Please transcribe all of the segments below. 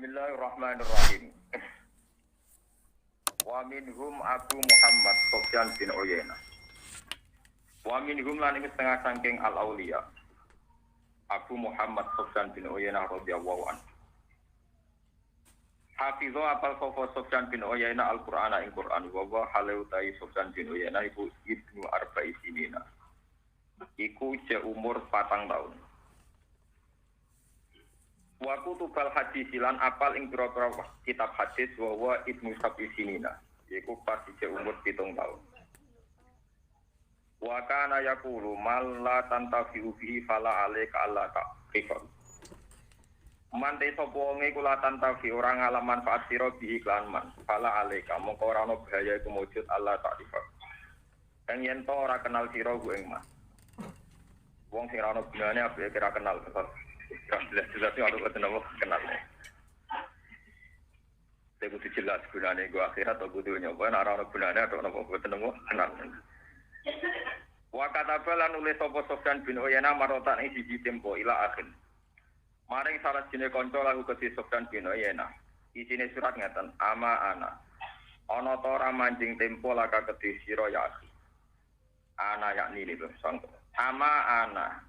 Bismillahirrahmanirrahim. Wa minhum Abu Muhammad Sufyan bin Uyainah. Wa minhum lan iki setengah saking al-auliya. Abu Muhammad Sufyan bin Uyainah radhiyallahu anhu. Hafizhu apal sapa Sufyan bin Uyainah al-Qur'ana ing Qur'an wa wa halautai Sufyan bin Uyainah iku ibnu arba'i sinina. Iku je umur 4 tahun. Wa kutubal hadis lan apal ing pira-pira kitab hadis wa ibnu sab'i sinina. Iku pas je umur 7 tahun. Wa kana yaqulu mal la tantafi'u bihi fala alayka allaka kifar. Mante sapa wonge kula tantafi ora ngalam manfaat sira bihi lan man. Fala alayka mongko ora ono bahaya iku mujud Allah ta'ala. Kang yen to ora kenal sira ku ing mas. Wong sing ora ono gunane ape kira kenal terus. Jelas-jelas aku ketemu kenal. Saya butuh jelas gunane gua akhirat atau butuh nyoba ora ono gunane atau ono ketemu kenal. Wa katabalan nulis sapa Sufyan bin Uyainah marotan ing siji tempo ila akhir. Maring salah jine kanca lahu kedhi Sufyan bin Uyainah. Isine surat ngeten, ama ana. Ana ta ora manjing tempo laka kedhi sira ya akhi. Ana yakni lho sang. Ama ana.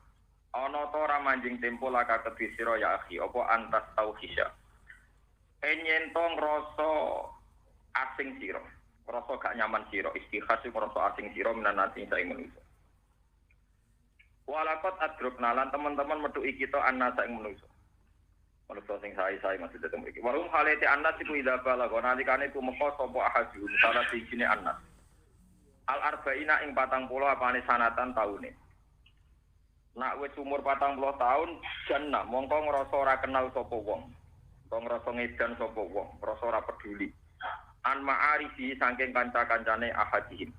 Ana ta ora manjing tempo laka kedhi sira ya akhi, apa antas tauhisya. Enyen to ngrasa asing sira. Ngrasa gak nyaman sira, istikhas ngrasa asing sira menanati saing manusa. Walakot adruk nalan teman-teman metuki kita annasa ing manusa. Manusa sing sae-sae masih tetep iki. Warung halete annas iku ida balago nalikane tumeka sapa ahadun salah sijine annas. Al arba'ina ing 40 apane sanatan taune. Nak wis umur 40 tahun jannah mongko ngrasa ora kenal sapa wong. Utawa ngrasa ngedan sapa wong, ngrasa ora peduli. An ma'arifi saking kanca-kancane ahadihim.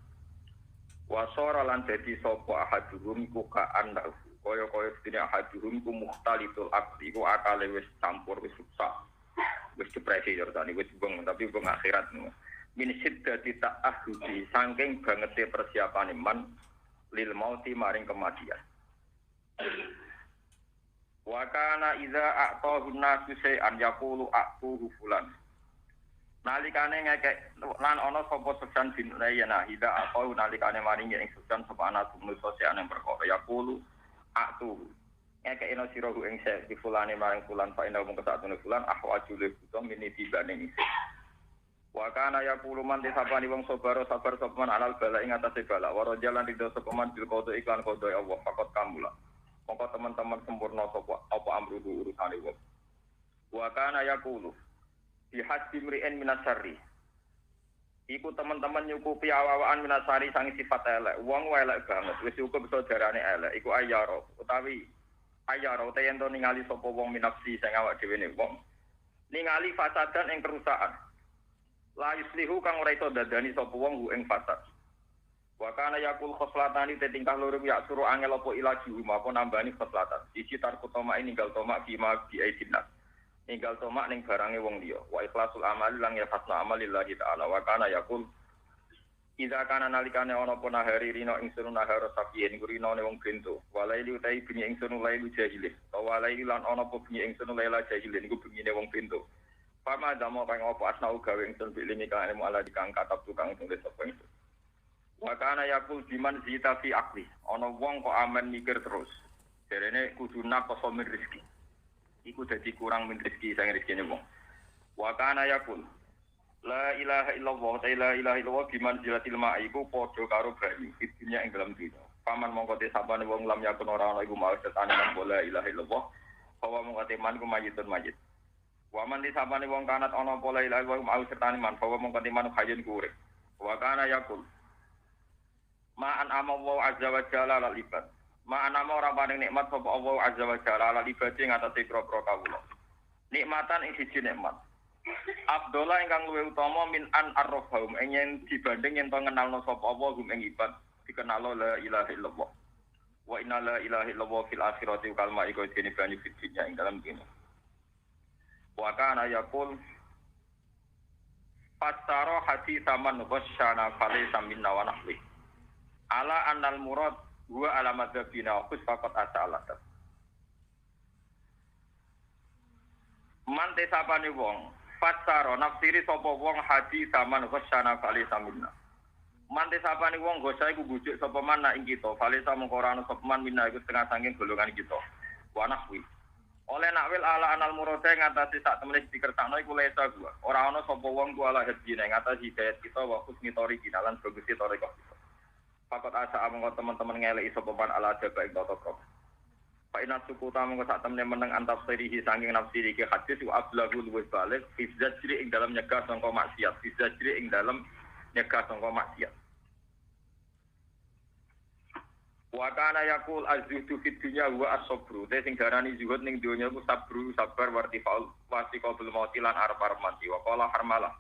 Wasara lan dadi sapa ahaduhum iku kaan kaya-kaya dene ahaduhum ku mukhtalitul aqli ku akale wis campur wis rusak wis depresi jane wis bung tapi bung akhirat min siddati ta'ahudi saking bangete persiapane man lil mauti maring kematian wa kana idza a'tahu nasu shay'an yaqulu a'tuhu fulan. Nalikane ngekek lan ana sapa Sufyan bin Uyainah hida apa nalikane maringi ing Sufyan sapa ana manusa seane perkara ya kulo atu ngekek eno sira ku ing sek di fulane maring fulan fa ina mung kesatune fulan ahwajul buta mini tibane iki wa kana ya kulo man disapani wong sabar sapa man alal bala ing atase bala wa jalan ridho sapa man bil qada iklan qada Allah fakot kamula mongko teman-teman sempurna sapa apa amruhu urusane wong wa kana ya kulo di hati mri'in minasari. Iku teman-teman nyukupi awawaan minasari sang sifat elek. Wong elek banget. Wis cukup saudarane elek. Iku ayaro. Utawi ayaro te yen to ningali sapa wong minafsi sing awak dhewe ne wong. Ningali fasadan ing kerusakan. La yuslihu kang ora iso dadani sapa wong ing fasad. Wa kana yakul khoslatani te tingkah loro ya suruh angel apa ilaji apa nambani khoslatan. Siji tarkutoma ninggal tomak bima bi aidinnas. Ninggal tomak ning barange wong liya wa ikhlasul amali lang ya fasna amalillahi ta'ala wa kana yaqul idza kana nalikane ana apa nahari rino ingsun nahara sapiyen iku rino ne wong bento walaili utai bengi ingsun lailu jahilin walaili lan ana apa bengi ingsun laila jahilin iku bengine wong bento pama damo kang apa asnau gawe ingsun bilimi kang ilmu ala dikang katab tukang tulis apa ingsun wa kana yaqul biman zita fi aqli ana wong kok amen mikir terus derene kudu naqsa min rezeki iku dadi kurang min rezeki sang rezekine wong. Wa kana yaqul la ilaha illallah la ilaha illallah biman jilatil ma'i iku padha karo banyu fitnya ing dalam dina. Paman mongko te sapane wong lam yakun ora ana iku mau setane nang la ilaha illallah bahwa mongko te man ku mayitun mayit. Wa man te sapane wong kanat ana apa la ilaha illallah mau setane man bahwa mongko te man hayun ku urip. Wa kana yaqul ma an amallahu azza wa jalla lal ibad. Ma'ana ora paring nikmat sapa Allah azza wa jalla ala ibadi ngatasi pro-pro kawula. Nikmatan ing siji nikmat. Afdhola ingkang luwih utama min an arrafahum yen dibanding yen to ngenalno sapa Allah gum ing ibad dikenalo la ilaha illallah. Wa inna la ilaha illallah fil akhirati kal ma'iku dene bani fitnya ing dalam kene. Wa kana yaqul fasara haditsaman wasyana falaysa minna wa nahwi. Ala annal murad wa alamat dabina khus faqat asalat Mante sapane wong fasara nafsiri sapa wong hadis zaman wasyana fali samina. Mante sapane wong gosa iku bujuk sapa man nak ing kita fali samangka ora ana sapa man minna iku setengah saking golongan kita. Wa nahwi. Oleh nakwil ala anal murode ngatasi sak temene dikersakno iku lesa gua. Ora ana sapa wong ku ala hadine ngatasi hidayat kita wa husnitori dalan bagus toreko kita. Pakot asa amangka teman-teman ngeleki sapa man ala jaba ing tata krama. Fa inna suku tamu sak temene meneng antafsirihi saking nafsiri iki hadis wa ablaghul luwes balik fizajri ing dalam nyegah sangka maksiat fizajri ing dalam nyegah sangka maksiat. Wa kana yaqul az-zuhdu fid dunya wa as-sabru. Te sing darani zuhud ning donya ku sabru, sabar wartifaul wasiqatul mauti lan arep-arep mati. Wa qala harmalah.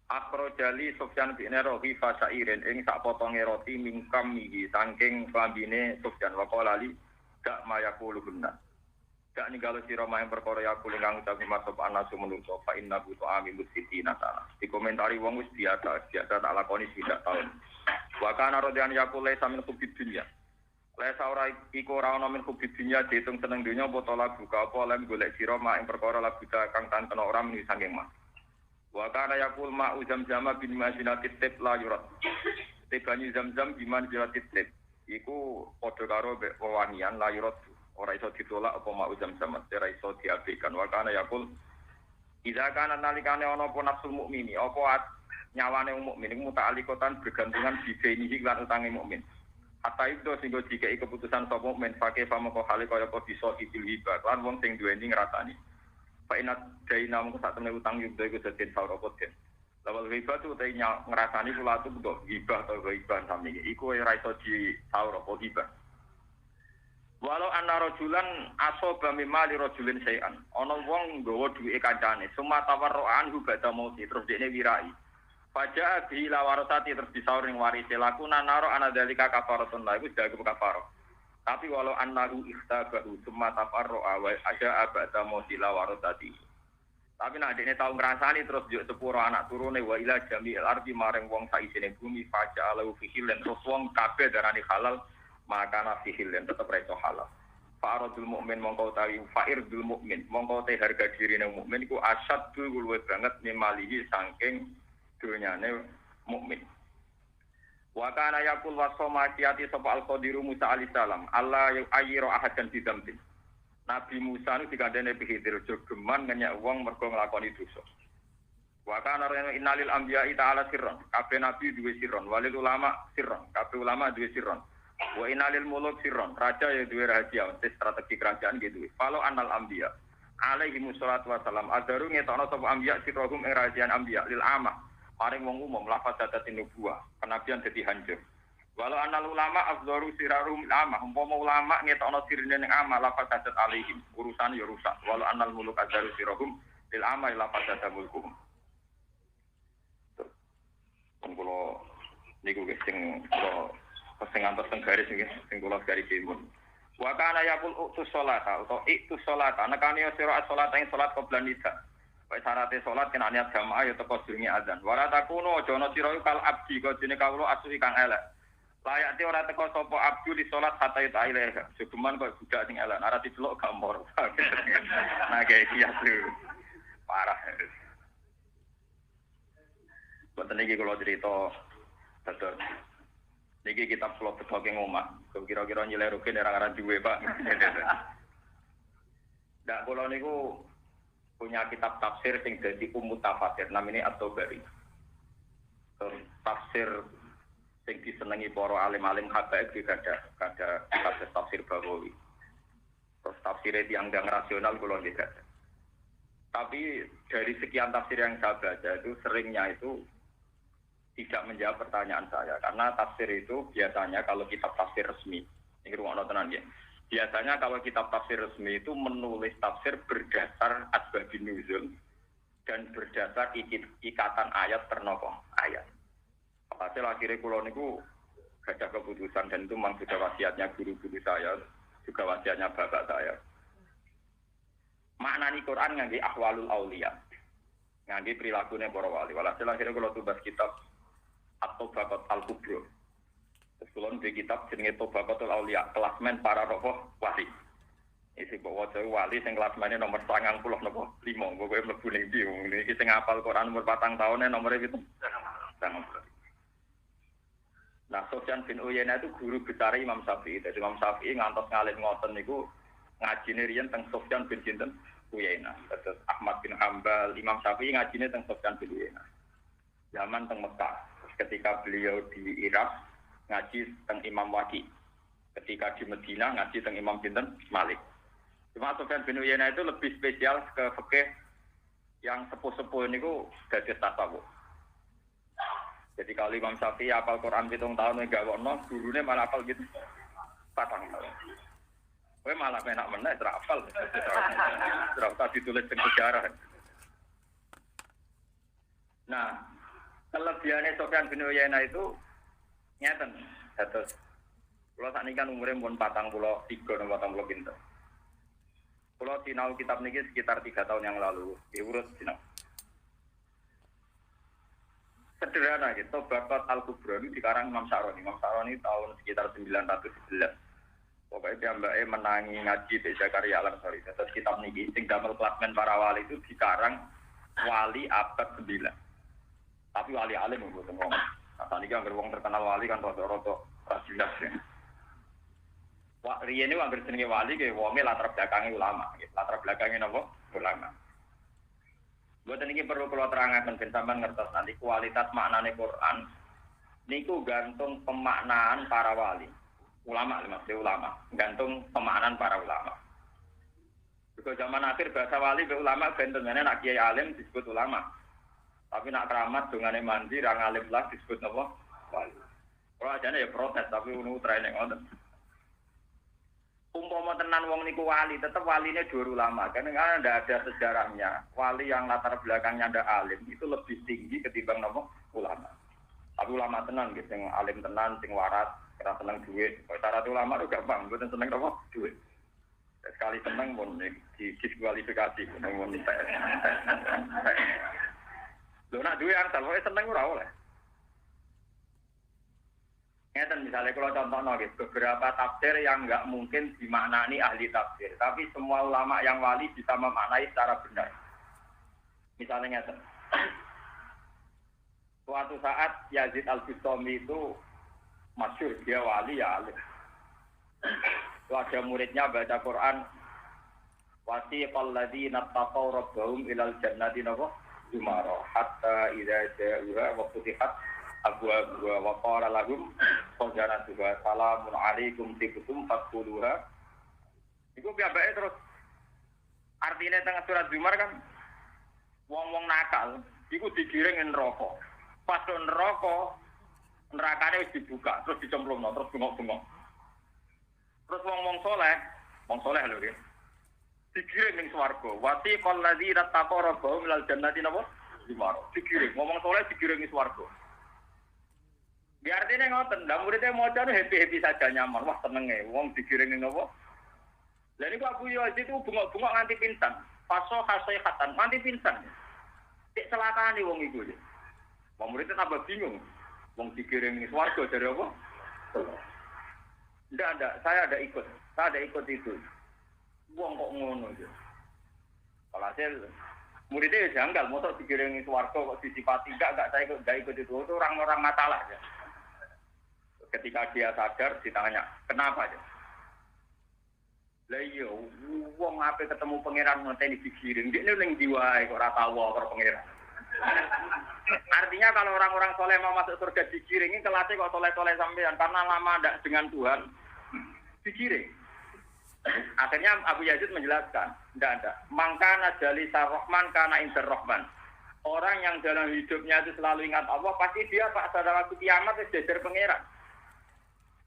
Akrojali Sufyan bin Rohi fasairin ing sak potonge roti mingkam iki saking klambine Sufyan wa qala li dak mayaqulu gunna. Dak ninggalo sira maing perkara yakul kang ucap masop anasu menungso fa inna bu ta'ami musitina sana. Dikomentari wong wis biasa tak lakoni tidak tahun. Wa kana rodyan yakul le samin kubid dunya. Lesa ora iku ora ana min kubid dunya diitung seneng dunya apa to lagu ka apa lem golek sira mak ing perkara lagu kang tan kena ora muni saking mah. Wa kana yaqul ma uzam-zama bin mazinatit tib la yurat. Tibani zam-zam biman jiratit tib. Iku padha karo wewangian la yurat. Ora iso ditolak apa ma uzam-zam ora iso diabaikan. Wa kana yaqul idza kana nalikane ana apa nafsul mukmini apa nyawane mukmin iku muta'alliqatan bergantungan bidenihi lan utange mukmin. Hatta itu sehingga jika keputusan sapa mukmin pakai pamoko hale kaya apa bisa hibil hibah lan wong sing duweni ngrasani. Fa inat daina mung sak temene utang yudo iku dadi saur apa den. Lawal hibah tu te ngrasani kula tu kok hibah atau hibah sami iku ora iso di saur apa hibah. Walau ana rajulan asoba mimali rajulin sayan. Ana wong nggawa duwike kancane, sumatawarroan hubada mauti terus dekne wirai. Faja bi lawarasati terus disaur ning warise laku nanaro ana dalika kafaratun la iku jago kafaro. Tapi walau annahu ikhtabahu summa tafarra wa aja abada mosila warasati. Tapi nek dene tau ngrasani terus yo sepuro anak turune wa ila jami'il ardi maring wong saisine bumi faja alau fihilen terus wong kabeh darani halal maka na fihilen tetep ra iso halal. Fa'aradul mukmin mongko utawi fa'irdul mukmin mongko te harga dirine mukmin iku asyaddu luwih banget nimalihi saking dunyane mukmin. Wa kana yaqul wasoma kiati sapa al-qadiru Musa alaihi salam Allah ayyira ahadan bidzambi. Nabi Musa nu digandene pihidir jogeman ngenyek wong mergo nglakoni dosa. Wa kana innalil anbiya'i ta'ala sirron. Kabeh nabi duwe sirron, walil ulama sirron. Kabeh ulama duwe sirron. Wa innalil muluk sirron. Raja ya duwe rahasia, strategi kerajaan gitu. Falo annal anbiya alaihi wassalatu wassalam adaru ngetokno sapa anbiya sirrohum ing rahasian anbiya lil amah. Paring wong umum lafaz dadatin nubuwah, kenabian dadi hancur. Walau anal ulama afdharu sirarum ulama, umpama ulama ngetokno sirine ning ama lafaz dadat alaihim, urusan ya rusak. Walau anal muluk adaru sirahum lil ama lafaz dadat mulkum. Kulo niku sing antos teng garis nggih, sing kula garis imun. Wa kana yaqul utus sholata utawa iktus sholata, nekane sira as-sholata ing salat qoblan nida. Syaratnya sholat kena niat jamaah ya teko durunge adzan. Wala takuno aja ana sira kal abdi kok dene kawula asuhi kang elek. Layak te ora teko sapa abdu di sholat hatta ita ilaih. Jogeman kok budak sing elek, ora diceluk gambar. Nah kayak iya tuh. Parah. Boten iki kula crita tetur. Niki kitab kula teko ing omah. Kira-kira nyileh rugen ora duwe, Pak. Ndak kula niku punya kitab tafsir sing dadi umum tafsir namine At-Tabari. Tafsir sing disenengi para alim-alim habaib iki kada tafsir Baghawi. Terus tafsir yang rasional kula nggih kada. Tapi dari sekian tafsir yang saya baca itu seringnya itu tidak menjawab pertanyaan saya karena tafsir itu biasanya kalau kitab tafsir resmi ini ruang tenan ya. Biasanya kalau kitab tafsir resmi itu menulis tafsir berdasar asbabun nuzul dan berdasar ikatan ayat ternoko ayat. Hasil akhirnya kula niku ada keputusan dan itu memang sudah wasiatnya guru-guru saya, juga wasiatnya bapak saya. Maknani Quran ngangge ahwalul auliya. Ngangge prilakune para wali. Walhasil akhirnya kula tumbas kitab At-Tabaqat Al-Kubra. Kulon di kitab jenenge Tabaqatul Auliya, kelasmen para roh wali. Isi bawa jauh wali sing kelas mana nomor 90 nopo 5 pokoknya mlebu ning ndi iki sing ngapal Quran umur 4 tahunnya nomornya gitu. Nah, Sufyan bin Uyainah itu guru besar Imam Syafi'i. Jadi Imam Syafi'i ngantos ngalim ngoten niku ngajine riyen teng Sufyan bin sinten Uyainah. Terus Ahmad bin Hambal, Imam Syafi'i ngajine teng Sufyan bin Uyainah. Zaman teng Mekah. Ketika beliau di Irak ngaji teng Imam Waqi. Ketika di Madinah ngaji teng Imam sinten Malik. Cuma Sufyan bin Uyainah itu lebih spesial ke fikih yang sepuh-sepuh niku dados tasawuf. Jadi kalau Imam Syafi'i hafal Quran 7 tahun enggak wono, gurune malah hafal gitu 4 tahun. Kowe malah enak meneh ora hafal. Ora usah ditulis di sejarah. Nah, kelebihannya Sufyan bin Uyainah itu ngeten. Dados kula sakniki kan umure pun 43 atau 40 pinten. Kalau sinau kitab niki sekitar 3 tahun yang lalu, diurut sinau. Sederhana gitu, Bakat Al-Kubra ini dikarang Imam Sa'roni. Imam Sa'roni tahun sekitar 911. Pokoknya piyambake menangi ngaji di Zakaria Al-Ansari. Terus kitab niki sing damel klasmen para wali itu dikarang wali abad 9. Tapi wali alim mboten wong. Nah, saniki anggere wong terkenal wali kan rada-rada ra jelas ya. Wah, riyen iki anggere jenenge wali ke wonge latar belakange ulama, latar belakangge napa? Ulama. Mboten iki perlu kula terangaken ben sampean ngertos nanti kualitas maknane Quran niku gantung pemaknaan para wali. Ulama maksudnya ulama, gantung pemaknaan para ulama. Juga zaman akhir bahasa wali be ulama bentengane nak kiai alim disebut ulama. Tapi nak keramat dongane mandi ra ngalim lah disebut napa? Wali. Kalau ajane ya protes tapi unu training ngoten. Umpama tenan wong niku wali, tetap waline dhuwur ulama. Karena ndak ada sejarahnya. Wali yang latar belakangnya ndak alim itu lebih tinggi ketimbang nopo ulama. Tapi ulama tenan gitu, sing alim tenan, sing waras, kira seneng duit. Kalau syarat ulama itu gampang, mboten seneng nopo duit. Sekali seneng pun diskualifikasi, pun tes. Lho nak duit angsal, kok seneng ora oleh. Ngeten misalnya kalau contohnya beberapa tafsir yang nggak mungkin dimaknani ahli tafsir, tapi semua ulama yang wali bisa memaknai secara benar. Misalnya ngeten, suatu saat Yazid Al-Bustami itu masyhur dia wali ya alim. Ada muridnya baca Quran, wasiqal ladzina taqaw rabbahum ilal jannati zumara hatta idza ja'uha wa futihat abwabuha wa qala lahum khazanatuha salamun alaikum tibtum fadkhuluha. Iku piyambake terus artine teng surat Zumar kan wong-wong nakal iku digiring ing neraka. Pas neraka nerakane wis dibuka terus dicemplungno terus bengok-bengok. Terus wong-wong soleh lho nggih. Digiring ning swarga. Wati qal ladzina taqarrabu minal jannati napa? Zumar. Digiring ngomong soleh digiring ning swarga. Biar artinya ngoten, ndak muridnya maca happy-happy saja nyaman. Wah senenge wong digiring napa? Lah niku Abu Yazid itu bengok-bengok nganti pingsan. Faso khasihatan nganti pingsan. Cek celakane wong iku. Wong muridnya tambah bingung. Wong digiring ning swarga dari apa? Ndak, saya ada ikut. Saya ada ikut itu. Wong kok ngono iki. Walhasil muridnya janggal, mosok digiring ning swarga kok disifati enggak saya ikut itu. Itu orang-orang matalah ya. Ketika dia sadar ditanya, kenapa ya? Lah iya, wong ape ketemu pangeran ngenteni digiring, dekne ning diwae kok ora tau karo pangeran. Artinya kalau orang-orang soleh mau masuk surga digiring, kelasnya kok soleh-soleh sampean karena lama ndak dengan Tuhan digiring. Akhirnya Abu Yazid menjelaskan, ndak ada. Mangkana jalisa rahman kana inter rahman. Orang yang dalam hidupnya itu selalu ingat Allah, pasti dia pada waktu kiamat sejajar pangeran.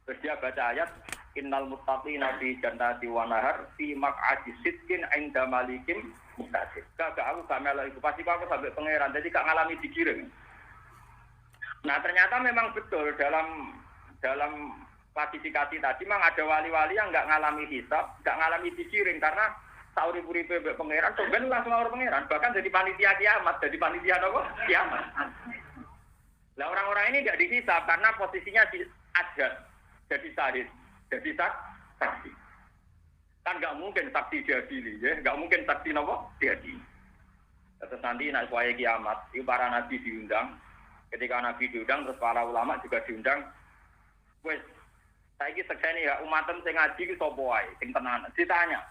Terus dia baca ayat innal muttaqina fi jannati wa nahar fi maq'adi sidqin 'inda malikin muqtadir. Gak aku gak melok itu pasti aku sampai pangeran. Jadi gak ngalami digiring. Nah, ternyata memang betul dalam klasifikasi tadi memang ada wali-wali yang enggak ngalami hisab, enggak ngalami digiring karena sauri-uripe mbek pangeran sampeyan langsung ngawur pangeran, bahkan jadi panitia kiamat, jadi panitia apa? Kiamat. Lah orang-orang ini enggak dihisab karena posisinya di adat. Jadi syahid, jadi saksi. Kan nggak mungkin saksi diadili, ya, nggak mungkin saksi nopo diadili. Terus nanti nak suaya kiamat, itu para nabi diundang. Ketika nabi diundang, terus para ulama juga diundang. Wes, saya ini sekseni ya umatem sing ngaji ki sapa wae, sing tenan. Ditanya.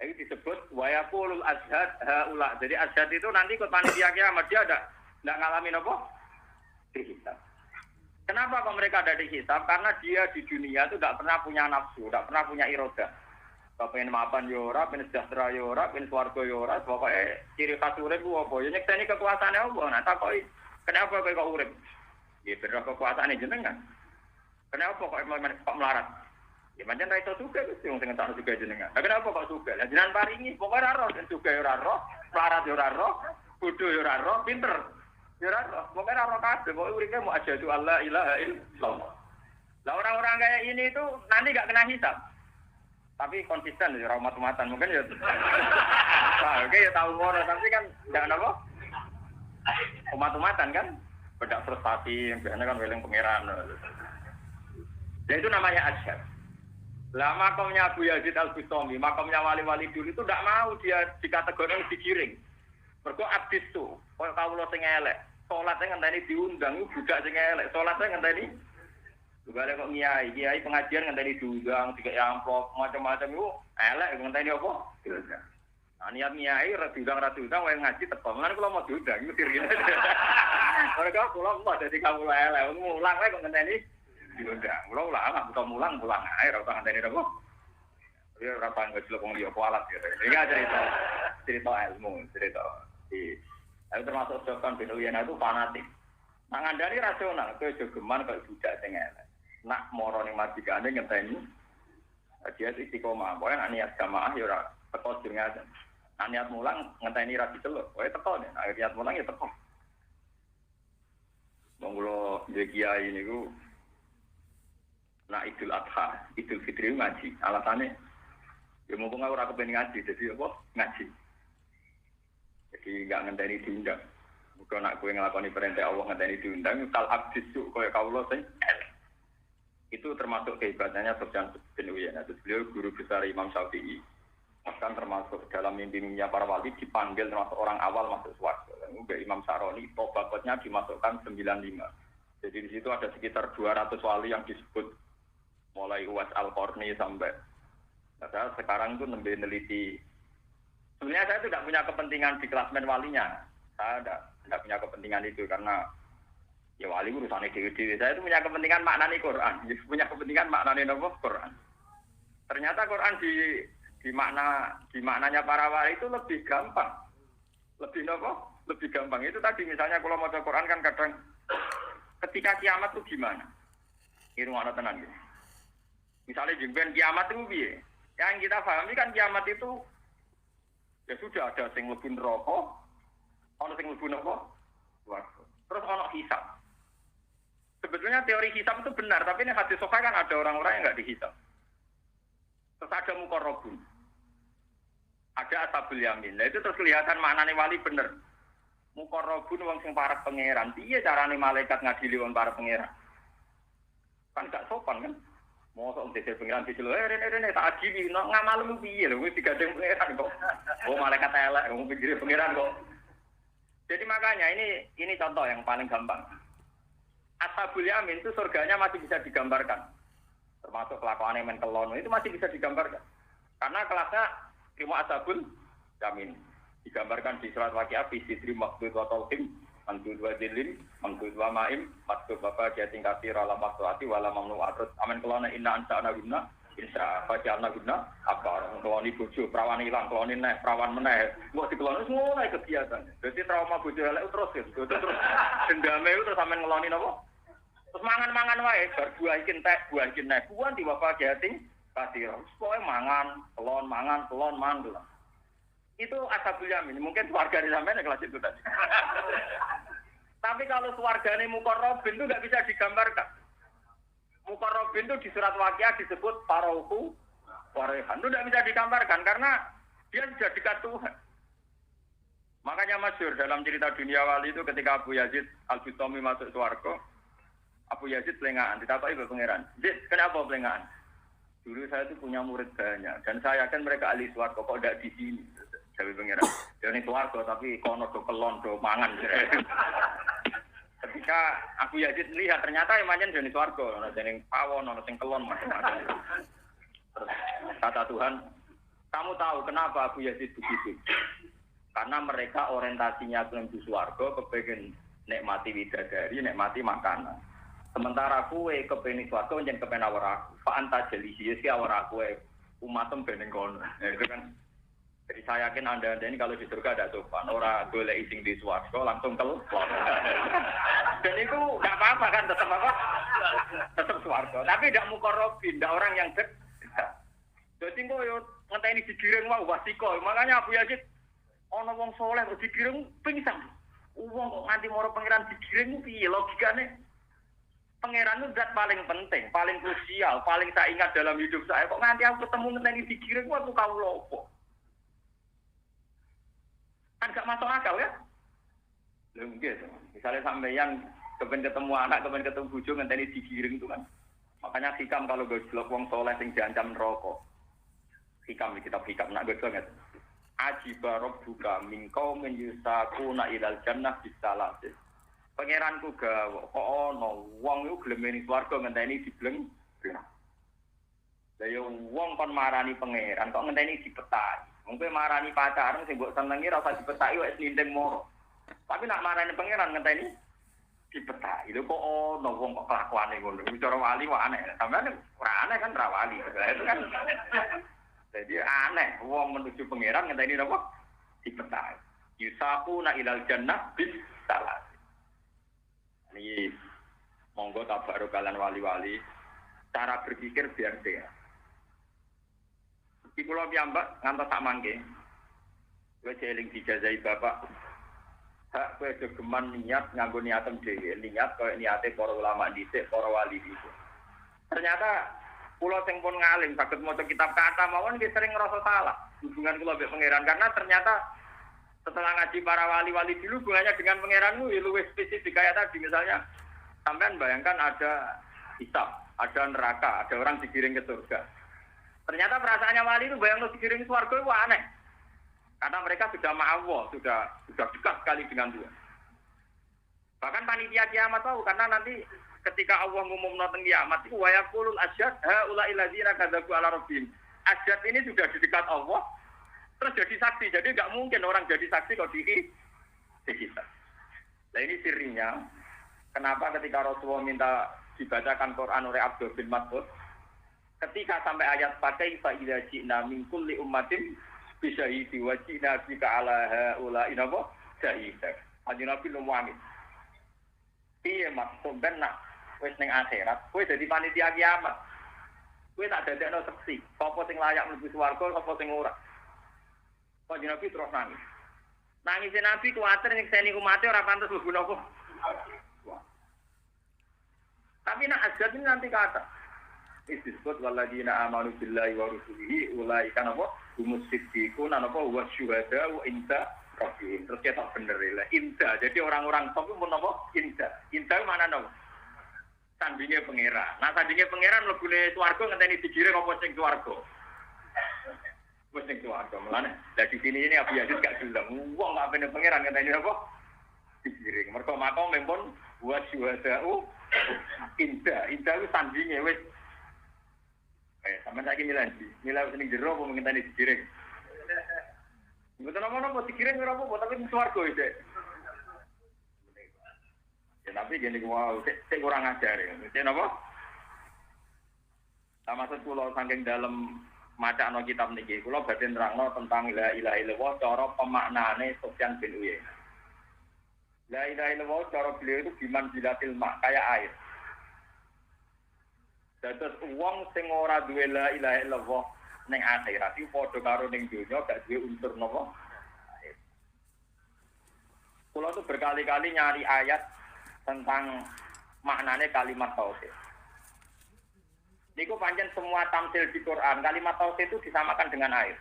Ini disebut wayaqulul azhad haula. Jadi azhad itu nanti ikut panitia kiamat dia enggak ngalamin apa? Dihisab. Kenapa kok mereka ada dihisab? Karena dia di dunia itu enggak pernah punya nafsu, enggak pernah punya iroda. Kalau pengen mapan yo ora, pengen sejahtera yo ora, pengen swarga yo ora, pokoke ciri khas urip ku apa? Ya nyekseni kekuasaane Allah. Nah, takoki kenapa kowe kok urip? Ya bener kekuasaane jenengan. Kenapa kok melarat? Ya pancen ra iso sugih Gusti wong sing entakno sugih jenengan. Lah kenapa kok sugih? Lah jenengan paringi, pokoke ora roh, sugih yo ora roh, melarat yo ora roh, bodho yo ora roh, pinter yo ora roh. Pokoke ora roh kabeh, pokoke uripe mau asyhadu alla ilaha illallah. Lah orang-orang kayak ini itu nanti enggak kena hisab. Tapi konsisten ya umat-umatan mungkin ya. Nah, oke ya tahu ngono tapi kan enggak apa? Umat-umatan kan bedak prestasi, biasanya kan weling pangeran. Ya itu namanya asyhad. Lah makamnya Abu Yazid Al-Bustami, makamnya wali-wali dulu itu tidak mau dia dikategorikan digiring. Mergo abdis tuh, koyo kawula sing elek, salatnya ngenteni diundang, budak sing elek, salatnya ngenteni juga kok kiai pengajian ngenteni diundang, dikek amplop macam-macam itu elek ngenteni apa? Diundang. Nah niat kiai diundang wae ngaji teko. Lan kula mau diundang itu dirine. Mereka kula mau dadi kawula elek, mulang wae kok ngenteni diundang. Kula ulama buta mulang ae ora usah ngenteni apa. Ya ora panggo jelek wong liya kualat gitu. Iki cerita ilmu, cerita. Aku termasuk Sofyan bin Uyainah itu fanatik. Nah ngandani rasional, kowe aja geman kok budak sing elek. Nak moro ning majikane ngenteni dia istiqomah. Pokoke nek niat jamaah ya ora teko jenenge. Nek niat mulang ngenteni ra diceluk. Pokoke teko nek niat mulang ya teko. Wong kula nggih kiai niku nak Idul Adha, Idul Fitri ngaji. Alasane ya mumpung aku ora kepen ngaji, jadi apa? Ngaji. Jadi enggak ngenteni diundang. Muga nak kowe nglakoni perintah Allah ngenteni diundang, kal abdis koyo kawula sing itu termasuk kehebatannya Sufyan bin Uyainah. Beliau guru besar Imam Syafi'i. Bahkan termasuk dalam mimpi-mimpinya para wali dipanggil termasuk orang awal masuk surga. Lalu Imam Saroni tobatnya dimasukkan 95. Jadi di situ ada sekitar 200 wali yang disebut mulai Uwais Al-Qarni sampai. Nah, saya sekarang itu meneliti. Sebenarnya saya tidak punya kepentingan di klasmen walinya. Saya tidak punya kepentingan itu karena ya wali urusannya dewi-dewi. Saya itu punya kepentingan maknani Quran. Punya kepentingan maknani apa? Quran. Ternyata Quran di maknanya para wali itu lebih gampang. Lebih apa? Lebih gampang. Itu tadi misalnya kalau mau Quran kan kadang ketika kiamat itu gimana? Ini mana tenang gitu. Misalnya jemben kiamat itu piye? Yang kita pahami kan kiamat itu ya sudah ada sing mlebu neraka, ana sing mlebu napa? Swarga. Terus ana hisab. Sebetulnya teori hisab itu benar, tapi ini hadis sahih kan ada orang-orang yang enggak dihisab. Terus ada muqarrabun. Ada ashabul yamin. Nah itu terus kelihatan maknane wali bener. Muqarrabun wong sing para pangeran. Piye carane malaikat ngadili wong para pangeran? Kan gak sopan kan? Mosok dhewe pangeran dicelo, rene tak adili, ngamalmu piye lho wis digandeng pangeran kok. Oh malaikat elek, wong pikir pangeran kok. Jadi makanya ini contoh yang paling gampang. Ashabul yamin itu surganya masih bisa digambarkan. Termasuk kelakuan men kelon itu masih bisa digambarkan. Karena kelasnya terima ashabul yamin. Digambarkan di surat Waqiah fi sidri maqdud wa talqim mantud wa dilin mantud wa ma'im maktub bapa jating kafir ala maqtuati wala mamnu atrus amen kelona inna ansa'na guna insya fajalna guna apa keloni bojo perawan ilang keloni neh perawan meneh mbok dikeloni semua kegiatan. Jadi trauma bojo elek terus terus dendame terus sampean ngeloni napa? Terus mangan-mangan wae bar buah iki entek buah iki neh buan di bapa jating kafir. Pokoke mangan kelon mangan. Itu ashabul yamin. Mungkin keluarga di sampean kelas itu tadi. Tapi kalau keluargane muqarrabin itu enggak bisa digambarkan. Muqarrabin itu di surat Waqiah disebut farauhu warehan. Itu enggak bisa digambarkan karena dia sudah dekat Tuhan. Makanya masyhur dalam cerita dunia wali itu ketika Abu Yazid Al-Bustami masuk swarga, Abu Yazid pelengahan, ditakoki ke pangeran. "Zid, kenapa pelengahan?" Dulu saya itu punya murid banyak dan saya yakin mereka ahli swarga kok tidak di sini. Jawi pengiran. Dia ini swarga tapi kono do kelon do mangan. Ketika Abu Yazid lihat ternyata imannya jenis swarga, ono sing pawon, ono sing kelon macam-macam. Kata Tuhan, kamu tahu kenapa Abu Yazid begitu? Karena mereka orientasinya menuju swarga, kepengen nikmati widadari, nikmati makanan. Sementara kue kepengen swarga njen kepengen awar aku. Pak anta jelisi si awar aku umatem beneng kono. Itu kan. Jadi saya yakin Anda ini kalau di surga ada sopan, orang boleh ising di swarga langsung kelon. Dan itu enggak apa-apa kan tetap apa? Tetap swarga. Tapi tidak mukorobin, tidak orang yang dekat. Jadi kok yo ngenteni digiring wae wasiko. Makanya Abu Yazid ana wong saleh kok digiring pingsan. Wong kok nganti moro pangeran digiring piye logikane? Pangeran itu zat paling penting, paling krusial, paling saya ingat dalam hidup saya. Kok nganti aku ketemu ngenteni digiring waktu kau lopo. Kan gak masuk akal ya? Lho nggih. Misalnya sampeyan kepen ketemu anak, kepen ketemu bojo ngenteni digiring itu kan. Makanya hikam kalau gojlok wong saleh sing diancam neraka. Hikam di kitab hikam nak gojlok nget. Ajiba rabbuka min qaumin yusaquna ilal jannah bisalat. Pangeranku gawe kok ana wong iku gelem ning swarga ngenteni dibleng. Lah yo wong kon marani pangeran kok ngenteni dipetaki. Wong kowe marani pacaran sing mbok senengi ora usah dipetaki wis ninding moro. Tapi nak marani pangeran ngenteni dipetaki. Lho kok ana wong kok kelakuane ngono. Bicara wali wae aneh. Sampeyan ora aneh kan ora wali. Itu kan jadi aneh wong menuju pangeran ngenteni napa? Dipetaki. Yusaquna ilal jannah bis salat. Ini monggo tabaruk kalian wali-wali cara berpikir biar sehat. Iki kula piyambak ngantos sak mangke. Kowe eling dijazai bapak. Hak kowe geman niat nganggo niatem dhewe, niat koyo niate para ulama dhisik, para wali dhisik. Ternyata kula sing pun ngalim saged maca kitab kata mawon nggih sering ngrasa salah hubungan kula mbek pangeran karena ternyata setelah ngaji para wali-wali dulu hubungannya dengan pangeranmu ya luwih spesifik kayak tadi misalnya sampean bayangkan ada hisab, ada neraka, ada orang digiring ke surga. Ternyata perasaannya wali itu bayang digiring ke surga itu aneh. Karena mereka sudah ma'allah, sudah dekat sekali dengan Tuhan. Bahkan panitia kiamat tahu karena nanti ketika Allah ngumumno teng kiamat itu wa yaqulul asyhad haula'il ladzina kadzabu ala rabbihim. Asyhad ini sudah di dekat Allah. Terus jadi saksi, jadi nggak mungkin orang jadi saksi kalau di kita. Nah ini sirinya, kenapa ketika Rasulullah minta dibacakan Quran oleh Abdul bin Mas'ud, ketika sampai ayat pakai fa'idha ji'na min kulli ummatin bisyahidi wa ji'na bika ala ha'ula inapa syahidah. Haji Nabi lumwangit. Iya mas, sampai nak wis ning akhirat, kowe jadi panitia kiamat. Kowe tak dadekno saksi, sapa sing layak mlebu swarga, sapa sing ora. Kok Nabi terus nangis. Nangisnya Nabi kuatir nyekseni umatnya orang pantas berguna kok. Tapi nak azab ini nanti kata. Disebut waladina amanu billahi wa rusulihi ulai kan apa? Humus siddiqun apa wa syuhada wa inda rabbihim. Terus kita bener lah. Inda. Jadi orang-orang top itu apa? Inda. Inda mana napa? Sandinge pangeran. Nah sandinge pangeran mlebune swarga ngenteni digiring apa sing swarga. Wes ning swarga melane. Lah di sini ini Abu Yazid gak gelem. Wong gak bener pangeran ngenteni apa? Digiring. Mergo makom mempun wa syuhada'u inda. Inda ku sandinge wis. Sampeyan saiki milih sing jero apa ngenteni digiring. Mboten apa-apa digiring ora apa-apa tapi ning swarga iki. Ya tapi gini wow, sik kurang ajar ya. Sik napa? Nah, maksud kula saking dalam macakno kitab niki, kula badhe nerangno tentang la ilaha illallah cara pemaknane Sufyan bin Uyainah. La ilaha illallah cara beliau itu biman bilatil mak kayak air. Dados wong sing ora duwe la ilaha illallah ning akhirat iki padha karo ning donya gak duwe unsur napa? Air. Kula tuh berkali-kali nyari ayat tentang maknanya kalimat tauhid. Niku pancen semua tamsil di Quran, kalimat tauhid itu disamakan dengan air.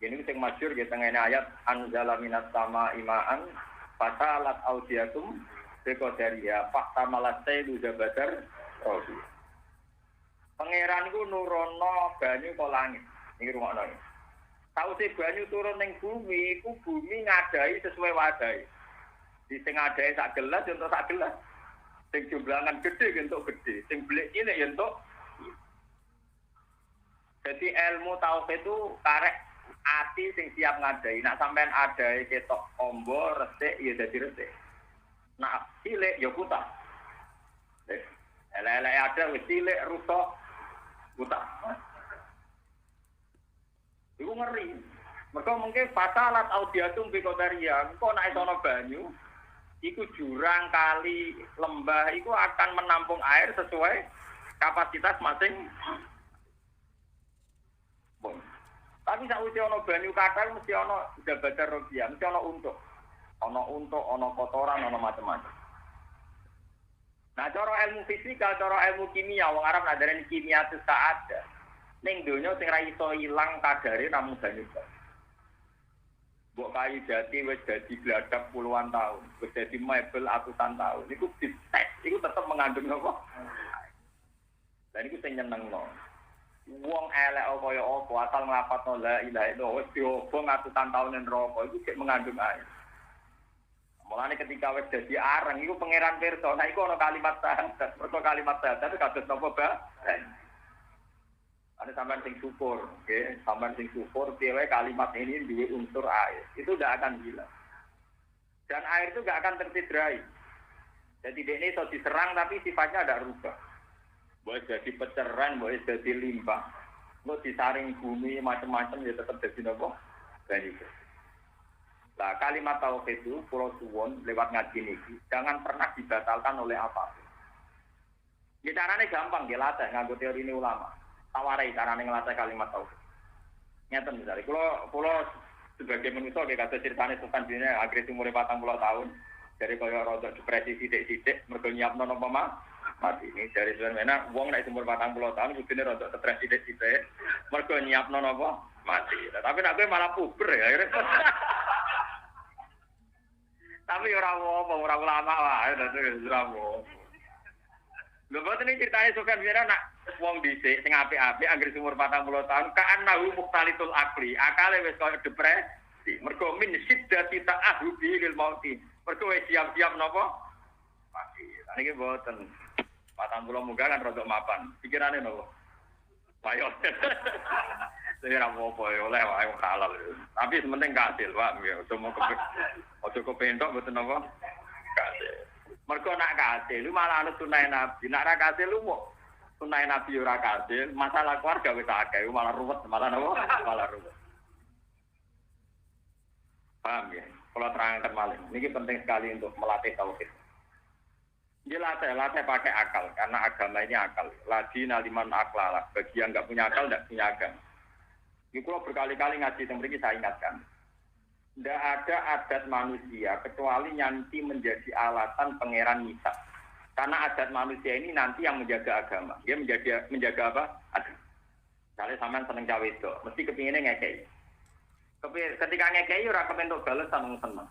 Ini sing masyhur ya tengene ayat anzala minas sama imaan fatalat audiatum beqadariya fahtamalat sayyidu zabadar rasul. Pangeran iku nurono banyu ke langit. Iki rumakno. Sausé banyu turun ning bumi, iku bumi ngadai sesuai wadai. Di sing ngadai sak gelas untuk sak gelas. Sing jumlahan gede untuk gede, sing belik cilik ya untuk. Jadi ilmu tauhid itu karek ati sing siap ngadai. Nak sampean adai ketok ombo resik ya dadi resik. Nak cilik ya kutah. Elek-elek ada wis cilik rusak kutah. Iku ngeri. Mergo mungkin fatalat audiatum bi qadaria. Engko nek ana banyu iku jurang, kali, lembah iku akan menampung air sesuai kapasitas masing. Bon. Tapi sakwise ana banyu kathah mesti ana jabatan rupiah, mesti ana untuk. Ana untuk, ana kotoran, ana macam-macam. Nah, cara ilmu fisika, cara ilmu kimia, wong Arab ngajarani kimia itu ada. Ning donya sing ra iso ilang kadare namung banyu. Mbok kayu jati wis dadi gladak puluhan tahun, wis dadi mebel atusan tahun. Iku dites, iku tetep mengandung apa? Dan iku sing nyenengno. Wong elek kaya apa asal nglafadzno la ilaha illallah wis diobong atusan tahun ning neraka iku sik mengandung air. Mulane ketika wis dadi areng iku pangeran pirsa, nek iku ana kalimat syahadat, mergo kalimat syahadat kados napa, Mbak? Ada sampean sing syukur, okay? Sampean sing syukur, piye kalimat ini duwe unsur air. Itu tidak akan hilang. Dan air itu tidak akan tercederai. Jadi ini iso diserang tapi sifatnya ada rubah. Boleh jadi peceran, boleh jadi limbah. Mau disaring bumi macam-macam ya tetap jadi nopo. Dan itu. Nah, kalimat tauhid itu pulau suwon lewat ngaji niki jangan pernah dibatalkan oleh apapun. Ya caranya gampang, dia latih nganggo teori ini ulama. Tawarai carane ngelatih kalimat tauhid. Ngeten misalnya, kalau sebagai manusia kayak kata ceritanya Sultan Dina akhirnya umur 40 tahun dari kaya rodok depresi sidik-sidik mergo nyiapno napa mati ini dari sebenarnya wong nek umur 40 tahun kudune rodok stres sidik-sidik mergo nyiapno napa mati. Tapi nek kowe malah puber ya akhirnya. Tapi ora apa ora ulama wae dadi ora apa. Lho boten iki critane Sultan Dina nak wong dhisik sing apik-apik anggere umur 40 tahun ka'annahu muqtalitul akli akale wis koyo depresi mergo min siddati ta'ahubi lil mauti mergo wis siap-siap napa mati niki mboten 40 munggah kan rodok mapan pikirane napa ayo saya ra apa oleh wae halal tapi sementing kasil Pak ojo kepentok mboten napa kasil mergo nak kasil lu malah anut sunah Nabi nak ra kasil lu sunai Nabi ora kasil, masalah keluarga wis akeh, malah ruwet, malah napa? Malah ruwet. Paham ya? Kalau terangkan malih, ini penting sekali untuk melatih tauhid. Dia latih pakai akal, karena agama ini akal. Lagi naliman aklala, bagi yang nggak punya akal, nggak punya agama. Ini kalau berkali-kali ngaji tentang ini saya ingatkan. Tidak ada adat manusia kecuali nanti menjadi alatan pangeran Isa. Karena adat manusia ini nanti yang menjaga agama. Dia menjaga apa? Agama. Misalnya sampean seneng cawe itu, mesti kepinginnya ngekei. Ketika ngekei, ora kepentuk balesan seneng.